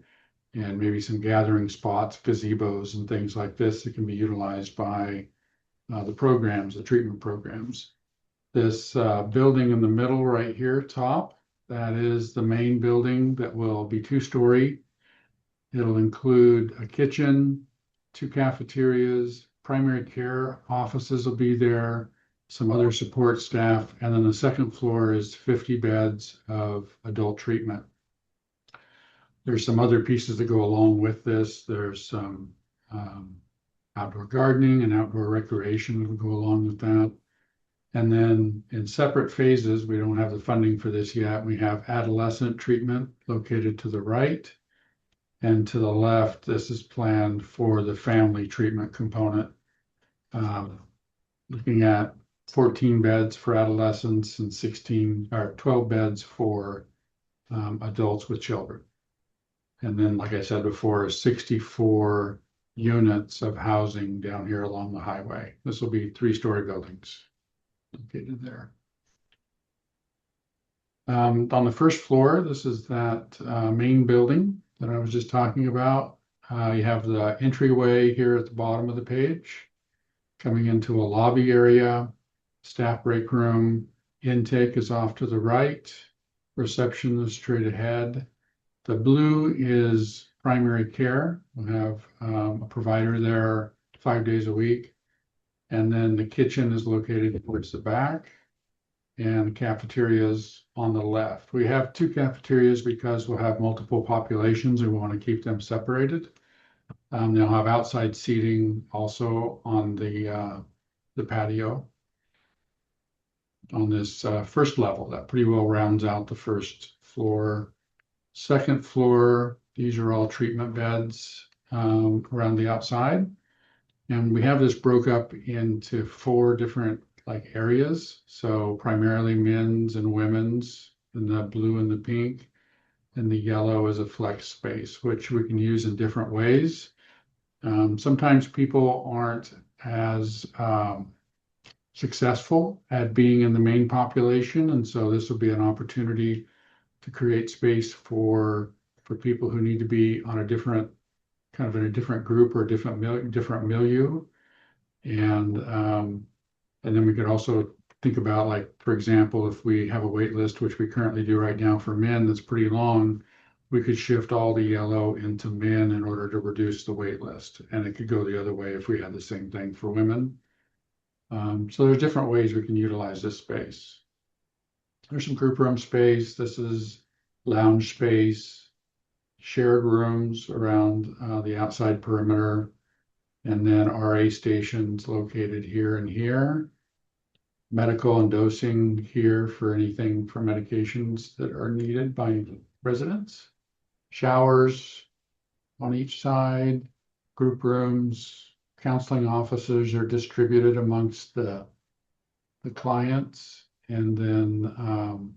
and maybe some gathering spots, gazebos, and things like this that can be utilized by the programs, the treatment programs. This building in the middle right here, top, that is the main building that will be 2-story. It'll include a kitchen, 2 cafeterias, primary care offices will be there, some other support staff, and then the second floor is 50 beds of adult treatment. There's some other pieces that go along with this. There's some outdoor gardening and outdoor recreation that will go along with that. And then in separate phases, we don't have the funding for this yet. We have adolescent treatment located to the right. And to the left, this is planned for the family treatment component. Looking at 14 beds for adolescents and 16 or 12 beds for adults with children. And then, like I said before, 64 units of housing down here along the highway. This will be 3-story buildings located there. On the first floor, this is that main building that I was just talking about. You have the entryway here at the bottom of the page, coming into a lobby area, staff break room. Intake is off to the right, reception is straight ahead. The blue is primary care. We'll have a provider there 5 days a week. And then the kitchen is located towards the back, and the cafeterias on the left. We have 2 cafeterias because we'll have multiple populations and we want to keep them separated. They'll have outside seating also on the patio on this first level. That pretty well rounds out the first floor. Second floor, these are all treatment beds around the outside. And we have this broke up into 4 different areas. So primarily men's and women's, in the blue and the pink, and the yellow is a flex space, which we can use in different ways. Sometimes people aren't as successful at being in the main population, and so this will be an opportunity to create space for people who need to be on a different kind of in a different group or a different milieu. And then we could also think about, for example, if we have a wait list, which we currently do right now for men, that's pretty long, we could shift all the yellow into men in order to reduce the wait list. And it could go the other way if we had the same thing for women. So there's different ways we can utilize this space. There's some group room space. This is lounge space, shared rooms around the outside perimeter, and then RA stations located here and here. Medical and dosing here for anything for medications that are needed by residents. Showers on each side, group rooms, counseling offices are distributed amongst the clients. And then,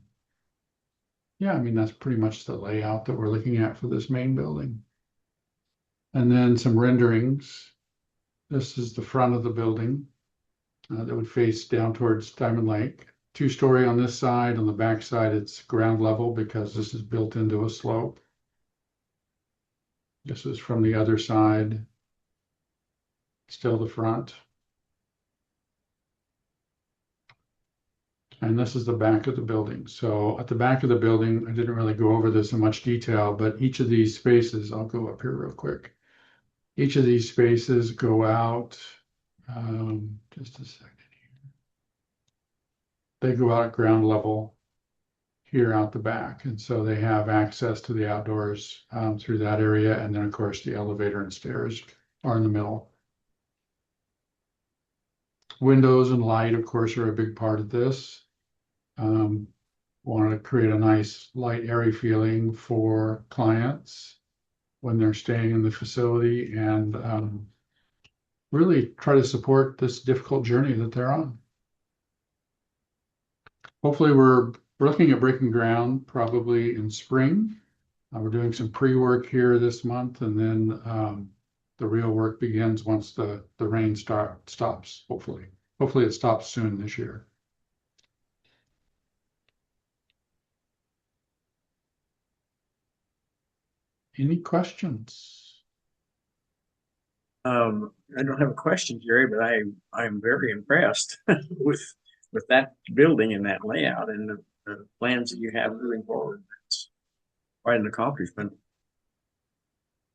yeah, I mean, that's pretty much the layout that we're looking at for this main building. And then some renderings. This is the front of the building that would face down towards Diamond Lake. 2-story on this side. On the back side, it's ground level because this is built into a slope. This is from the other side. Still the front. And this is the back of the building. So at the back of the building, I didn't really go over this in much detail, but each of these spaces, I'll go up here real quick. Each of these spaces go out, just a second here. They go out at ground level here out the back. And so they have access to the outdoors through that area. And then of course the elevator and stairs are in the middle. Windows and light, of course, are a big part of this. Want to create a nice light, airy feeling for clients when they're staying in the facility, and really try to support this difficult journey that they're on. hopefully we're looking at breaking ground probably in spring. We're doing some pre-work here this month, and then the real work begins once the rain stops, hopefully. Hopefully it stops soon this year. Any questions? I don't have a question, Jerry, but I'm very impressed with that building and that layout and the plans that you have moving forward. It's quite an accomplishment.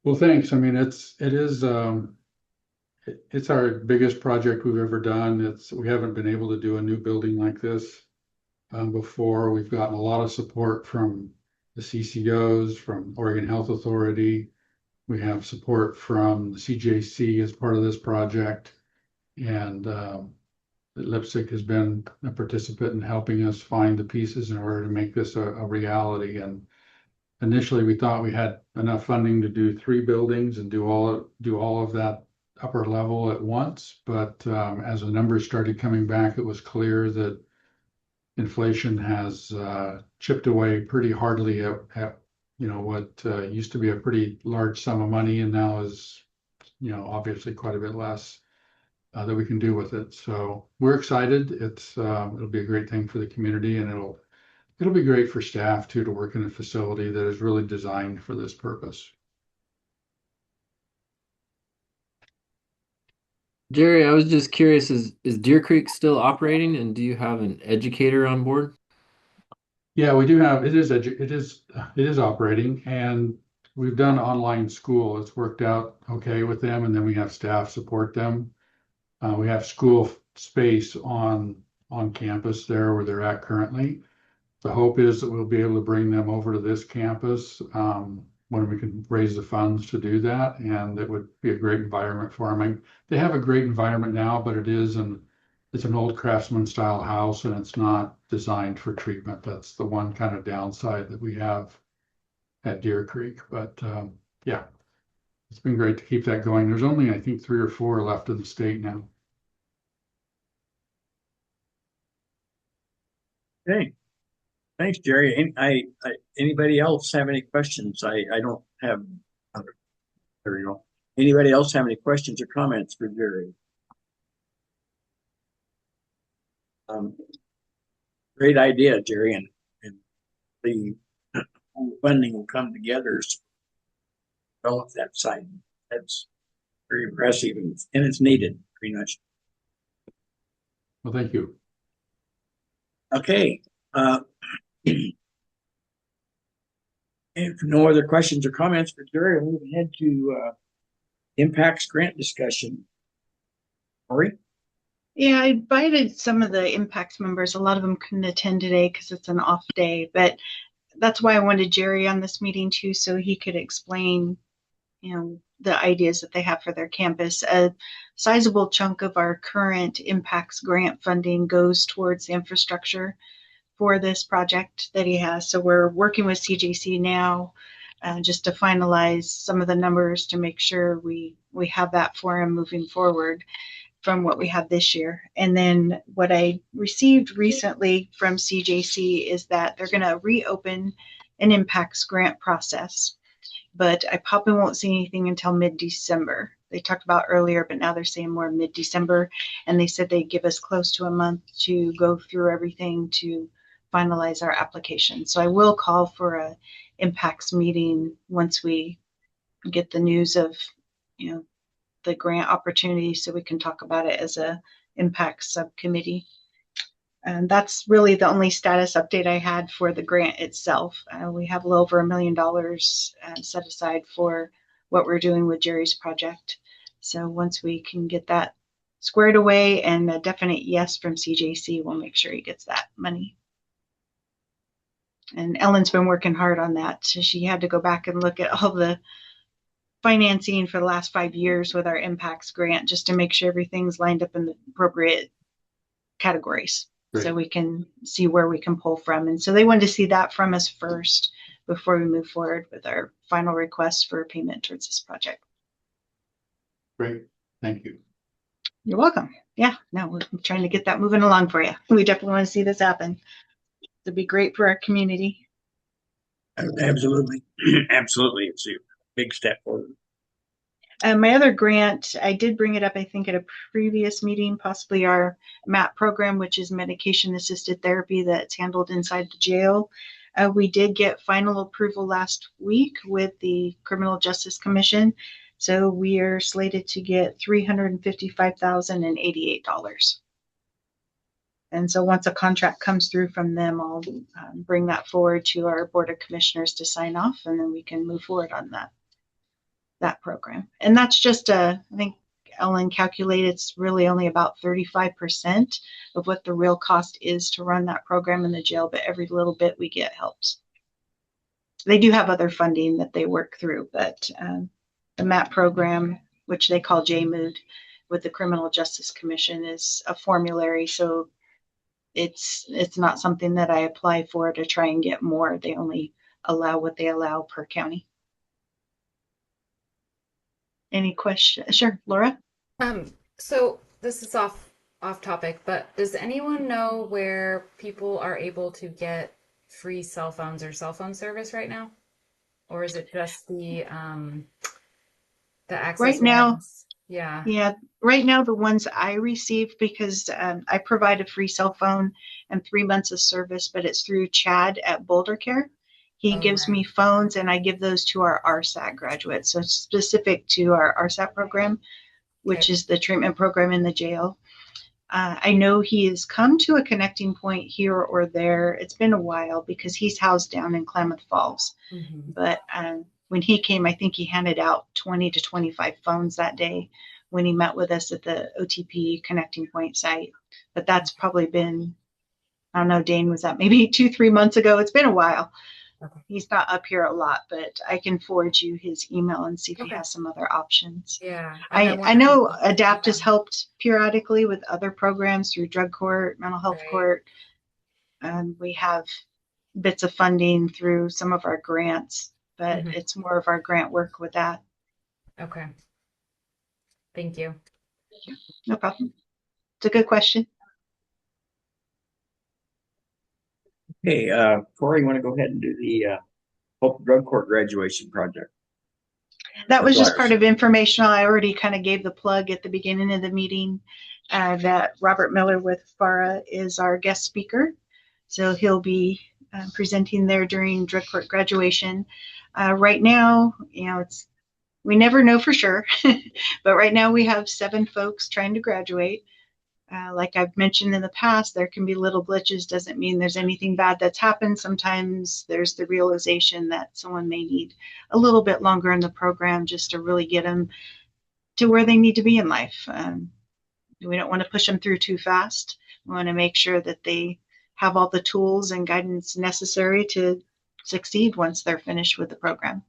Well, thanks. I mean, it's our biggest project we've ever done. We haven't been able to do a new building like this before. We've gotten a lot of support from the CCOs, from Oregon Health Authority. We have support from the CJC as part of this project, and Lipstick has been a participant in helping us find the pieces in order to make this a reality. And initially, we thought we had enough funding to do 3 buildings and do all of that upper level at once. But as the numbers started coming back, it was clear that inflation has chipped away pretty hardly at what used to be a pretty large sum of money and now is obviously quite a bit less that we can do with it. So we're excited. It'll be a great thing for the community, and it'll be great for staff too to work in a facility that is really designed for this purpose. Jerry, I was just curious, is Deer Creek still operating, and do you have an educator on board? Yeah, we do have, it is operating, and we've done online school. It's worked out okay with them, and then we have staff support them. We have school space on campus there where they're at currently. The hope is that we'll be able to bring them over to this campus when we can raise the funds to do that, and it would be a great environment for them. They have a great environment now, but it's an old craftsman style house, and it's not designed for treatment. That's the one kind of downside that we have at Deer Creek. But yeah, it's been great to keep that going. There's only, I think, 3 or 4 left in the state now. Okay. Thanks, Jerry. Anybody else have any questions? I don't have. There you go. Anybody else have any questions or comments for Jerry? Great idea, Jerry, and the funding will come together to develop that site. That's very impressive, and it's needed pretty much. Well, thank you. Okay. If no other questions or comments for Jerry, we'll move ahead to impacts grant discussion. Lori? Yeah, I invited some of the impacts members. A lot of them couldn't attend today because it's an off day, but that's why I wanted Jerry on this meeting too, so he could explain, the ideas that they have for their campus. A sizable chunk of our current impacts grant funding goes towards the infrastructure for this project that he has. So we're working with CJC now just to finalize some of the numbers to make sure we have that for him moving forward from what we have this year. And then what I received recently from CJC is that they're going to reopen an impacts grant process, but I probably won't see anything until mid-December. They talked about earlier, but now they're saying more mid-December. And they said they'd give us close to a month to go through everything to finalize our application. So I will call for a impacts meeting once we get the news of, the grant opportunity, so we can talk about it as a impact subcommittee. And that's really the only status update I had for the grant itself. We have a little over $1 million set aside for what we're doing with Jerry's project. So once we can get that squared away and a definite yes from CJC, we'll make sure he gets that money. And Ellen's been working hard on that. So she had to go back and look at all the financing for the last 5 years with our impacts grant just to make sure everything's lined up in the appropriate categories. Great. So we can see where we can pull from. And so they wanted to see that from us first before we move forward with our final request for payment towards this project. Great. Thank you. You're welcome. Yeah, no, we're trying to get that moving along for you. We definitely want to see this happen. It'd be great for our community. Absolutely. Absolutely. It's a big step forward. My other grant, I did bring it up, I think, at a previous meeting, possibly our MAP program, which is medication assisted therapy that's handled inside the jail. We did get final approval last week with the Criminal Justice Commission. So we are slated to get $355,088. And so once a contract comes through from them, I'll bring that forward to our Board of Commissioners to sign off, and then we can move forward on that program. And that's just I think Ellen calculated it's really only about 35% of what the real cost is to run that program in the jail, but every little bit we get helps. They do have other funding that they work through, but the MAP program, which they call JMOOD with the Criminal Justice Commission, is a formulary. So it's not something that I apply for to try and get more. They only allow what they allow per county. Any questions? Sure, Laura? So this is off topic, but does anyone know where people are able to get free cell phones or cell phone service right now? Or is it just the access Right now, ones? Yeah. yeah, right now the ones I receive, because I provide a free cell phone and 3 months of service, but it's through Chad at Boulder Care. He Oh, gives right. me phones and I give those to our RSAT graduates. So it's specific to our RSAT program, which Okay. is the treatment program in the jail. I know he has come to a connecting point here or there. It's been a while because he's housed down in Klamath Falls. Mm-hmm. But when he came, I think he handed out 20 to 25 phones that day when he met with us at the OTP connecting point site. But that's probably been, I don't know, Dane, was that maybe 2-3 months ago? It's been a while. Okay. He's not up here a lot, but I can forward you his email and see if he Okay. has some other options. Yeah. I know ADAPT has helped periodically with other programs through drug court, mental health Right. court. We have bits of funding through some of our grants, but Mhm. it's more of our grant work with that. Okay. Thank you. No problem. It's a good question. Hey, Corey, you want to go ahead and do the Hope Drug Court graduation project? That was just flyers. part of informational. I already kind of gave the plug at the beginning of the meeting that Robert Miller with FARA is our guest speaker. So he'll be presenting there during drug court graduation. Right now, we never know for sure, but right now we have 7 folks trying to graduate. Like I've mentioned in the past, there can be little glitches. Doesn't mean there's anything bad that's happened. Sometimes there's the realization that someone may need a little bit longer in the program just to really get them to where they need to be in life. We don't want to push them through too fast. We want to make sure that they have all the tools and guidance necessary to succeed once they're finished with the program.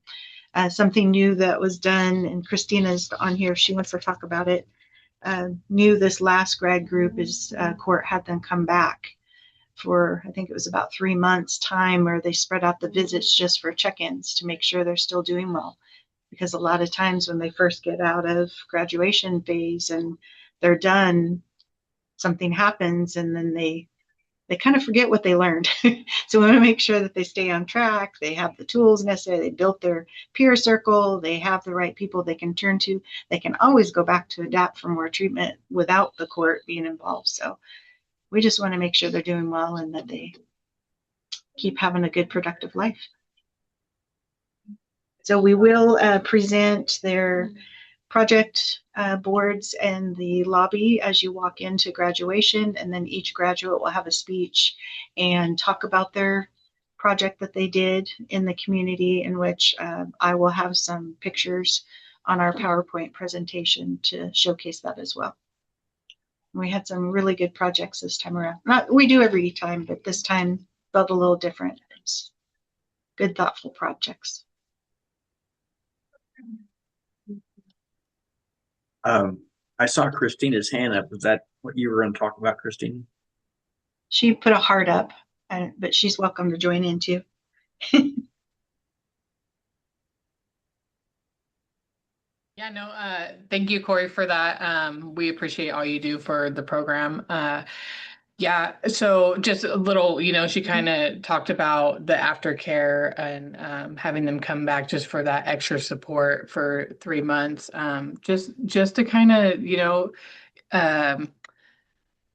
Something new that was done, and Christina's on here if she wants to talk about it. Knew this last grad group is court had them come back for, I think it was about 3 months time, where they spread out the visits just for check-ins to make sure they're still doing well. Because a lot of times when they first get out of graduation phase and they're done, something happens and then they kind of forget what they learned. So we want to make sure that they stay on track. They have the tools necessary. They built their peer circle. They have the right people they can turn to. They can always go back to ADAPT for more treatment without the court being involved. So we just want to make sure they're doing well and that they keep having a good, productive life. So we will present their project boards and the lobby as you walk into graduation, and then each graduate will have a speech and talk about their project that they did in the community, in which I will have some pictures on our PowerPoint presentation to showcase that as well. We had some really good projects this time around. We do every time, but this time felt a little different. It's good, thoughtful projects. I saw Christina's hand up. Was that what you were going to talk about, Christina? She put a heart up, but she's welcome to join in too. Yeah, no, thank you, Corey, for that. We appreciate all you do for the program. Yeah, so just a little, she kind of talked about the aftercare and having them come back just for that extra support for 3 months. Just to kind of, um,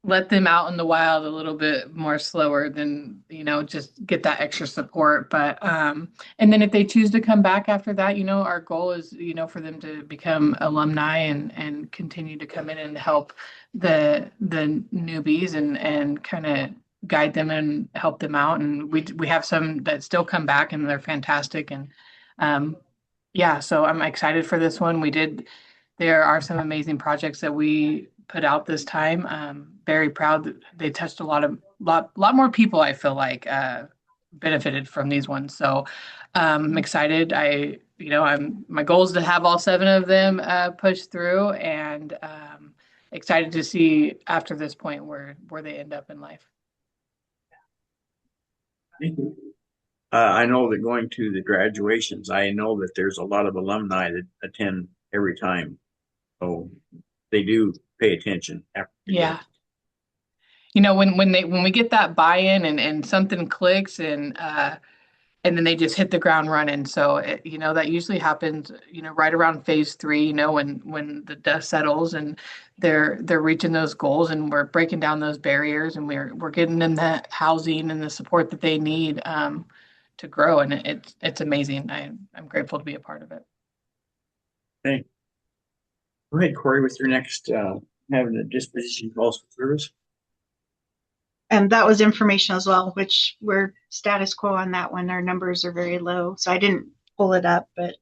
let them out in the wild a little bit more slower than, just get that extra support. But and then if they choose to come back after that, our goal is, for them to become alumni and continue to come in and help the newbies and kind of guide them and help them out. And we have some that still come back and they're fantastic. And yeah, so I'm excited for this one. There are some amazing projects that we put out this time. Very proud that they touched a lot more people. I feel like benefited from these ones. So I'm excited. My goal is to have all 7 of them push through, and excited to see after this point where they end up in life. Thank you. I know that going to the graduations, I know that there's a lot of alumni that attend every time. So they do pay attention after. Yeah. When we get that buy-in and something clicks and then they just hit the ground running. So that usually happens, right around phase 3, when the dust settles and they're reaching those goals and we're breaking down those barriers and we're getting them the housing and the support that they need to grow. And it's amazing. I'm grateful to be a part of it. Okay. Go ahead, Corey, with your next having a disposition calls for service. And that was information as well, which we're status quo on that one. Our numbers are very low. So I didn't pull it up, but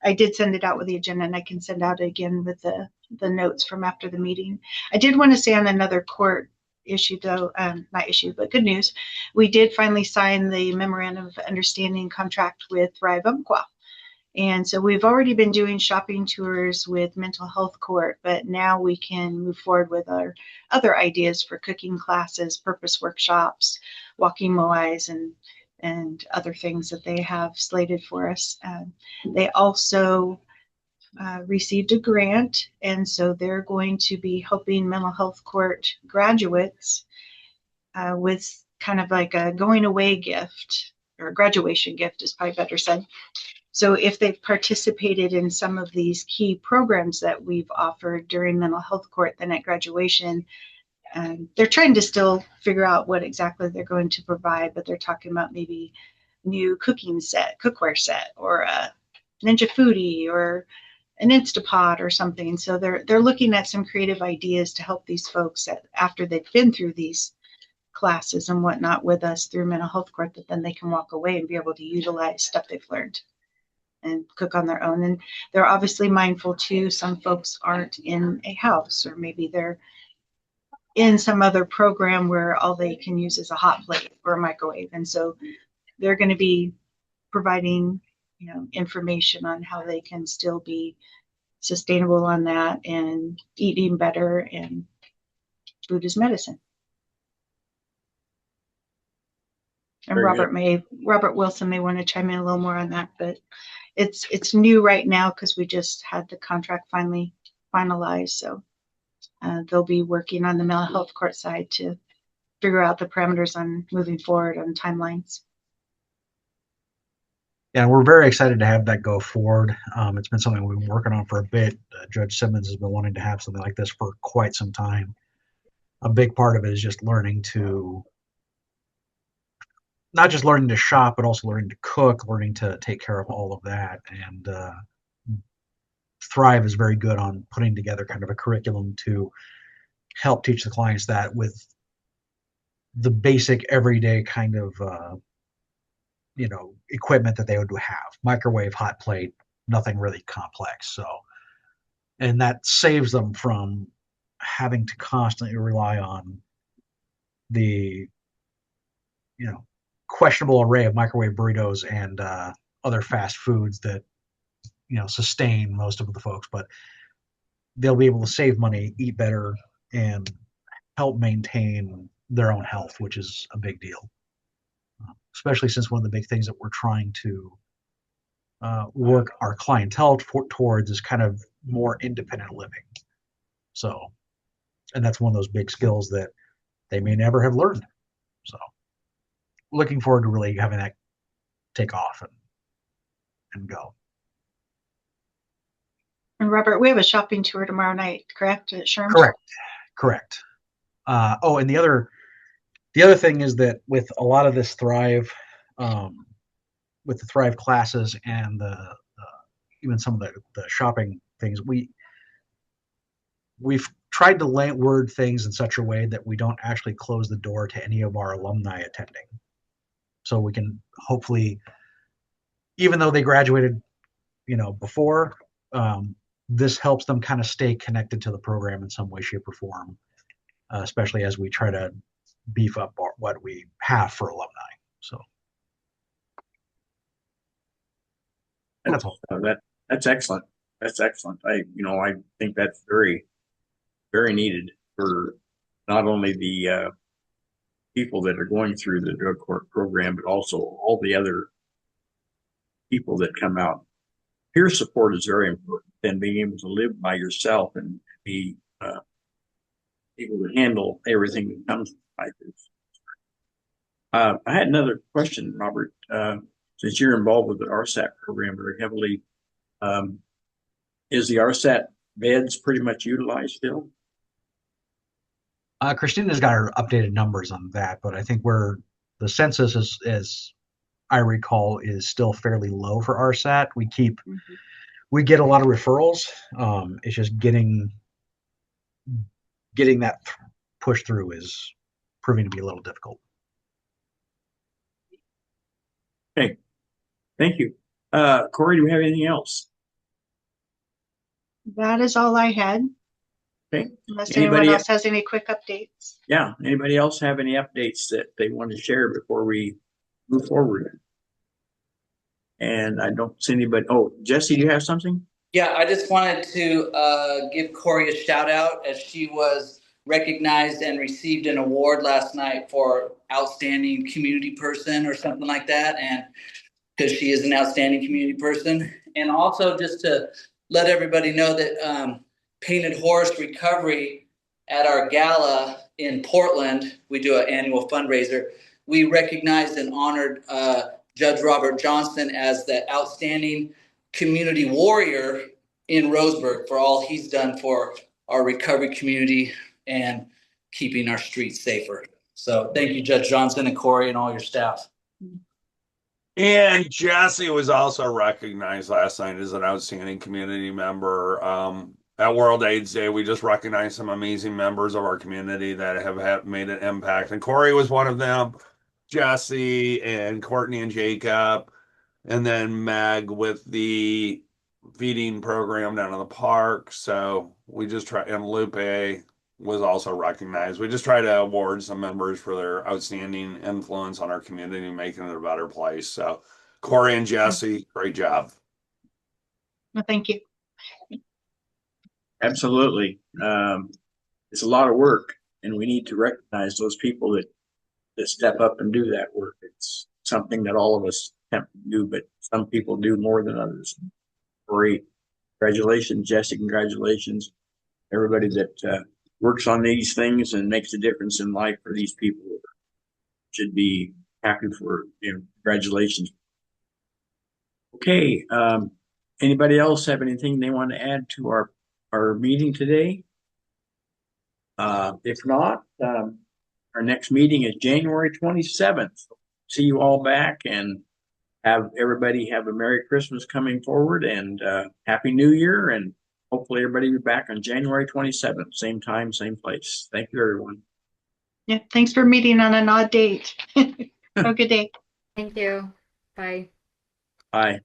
I did send it out with the agenda, and I can send out again with the notes from after the meeting. I did want to say on another court issue, though, not issue, but good news. We did finally sign the memorandum of understanding contract with Thrive Umpqua. And so we've already been doing shopping tours with mental health court, but now we can move forward with our other ideas for cooking classes, purpose workshops, walking moais, and other things that they have slated for us. They also received a grant, and so they're going to be helping mental health court graduates with kind of like a going away gift, or a graduation gift is probably better said. So if they've participated in some of these key programs that we've offered during mental health court, then at graduation, they're trying to still figure out what exactly they're going to provide, but they're talking about maybe new cookware set, or a Ninja Foodie, or an Instapot or something. So they're looking at some creative ideas to help these folks that after they've been through these classes and whatnot with us through mental health court, that then they can walk away and be able to utilize stuff they've learned and cook on their own. And they're obviously mindful too. Some folks aren't in a house, or maybe they're in some other program where all they can use is a hot plate or a microwave. And so they're going to be providing, information on how they can still be sustainable on that and eating better, and food is medicine. And Very Robert Wilson may want to chime in a little more on that, but it's new right now because we just had the contract finally finalized. So they'll be working on the mental health court side to figure out the parameters on moving forward on timelines. Yeah, we're very excited to have that go forward. It's been something we've been working on for a bit. Judge Simmons has been wanting to have something like this for quite some time. A big part of it is just not just learning to shop, but also learning to cook, learning to take care of all of that. And Thrive is very good on putting together kind of a curriculum to help teach the clients that with the basic everyday kind of equipment that they would have: microwave, hot plate, nothing really complex. So, and that saves them from having to constantly rely on the questionable array of microwave burritos and other fast foods that sustain most of the folks. But they'll be able to save money, eat better, and help maintain their own health, which is a big deal. Especially since one of the big things that we're trying to work our clientele towards is kind of more independent living. So, and that's one of those big skills that they may never have learned. So looking forward to really having that take off and go. And Robert, we have a shopping tour tomorrow night, correct? At Sherm's? Correct. Oh, and the other thing is that with a lot of this Thrive, with the Thrive classes and the even some of the shopping things, we've tried to word things in such a way that we don't actually close the door to any of our alumni attending. So we can hopefully, even though they graduated, before, this helps them kind of stay connected to the program in some way, shape, or form, especially as we try to beef up what we have for alumni. So that's all. That's excellent. That's excellent. I think that's very, very needed for not only the people that are going through the drug court program, but also all the other people that come out. Peer support is very important, and being able to live by yourself and be able to handle everything that comes by this. I had another question, Robert. Since you're involved with the RSAT program very heavily, is the RSAT beds pretty much utilized still? Christina's got her updated numbers on that, but I think where the census is, as I recall, is still fairly low for RSAT. We get a lot of referrals. It's just getting that pushed through is proving to be a little difficult. Okay, thank you. Corey, do we have anything else? That is all I had. Okay. Unless Anybody anyone else has any quick updates. Yeah. Anybody else have any updates that they want to share before we move forward? And I don't see anybody. Oh, Jesse, do you have something? Yeah, I just wanted to give Corey a shout out as she was recognized and received an award last night for outstanding community person or something like that. And because she is an outstanding community person. And also just to let everybody know that Painted Horse Recovery at our gala in Portland, we do an annual fundraiser. We recognized and honored Judge Robert Johnston as the outstanding community warrior in Roseburg for all he's done for our recovery community and keeping our streets safer. So thank you, Judge Johnson and Corey and all your staff. And Jesse was also recognized last night as an outstanding community member. At World AIDS Day, we just recognized some amazing members of our community that have made an impact. And Corey was one of them, Jesse and Courtney and Jacob, and then Meg with the feeding program down in the park. So we just try, and Lupe was also recognized. We just try to award some members for their outstanding influence on our community, making it a better place. So Corey and Jesse, great job. Well, thank you. Absolutely. It's a lot of work, and we need to recognize those people that step up and do that work. It's something that all of us have to do, but some people do more than others. Great. Congratulations, Jesse. Congratulations. Everybody that works on these things and makes a difference in life for these people should be happy for, congratulations. Okay. Anybody else have anything they want to add to our meeting today? If not, our next meeting is January 27th. See you all back, and have everybody have a Merry Christmas coming forward, and Happy New Year, and hopefully everybody be back on January 27th, same time, same place. Thank you, everyone. Yeah, thanks for meeting on an odd date. Have a good day. Thank you. Bye. Bye.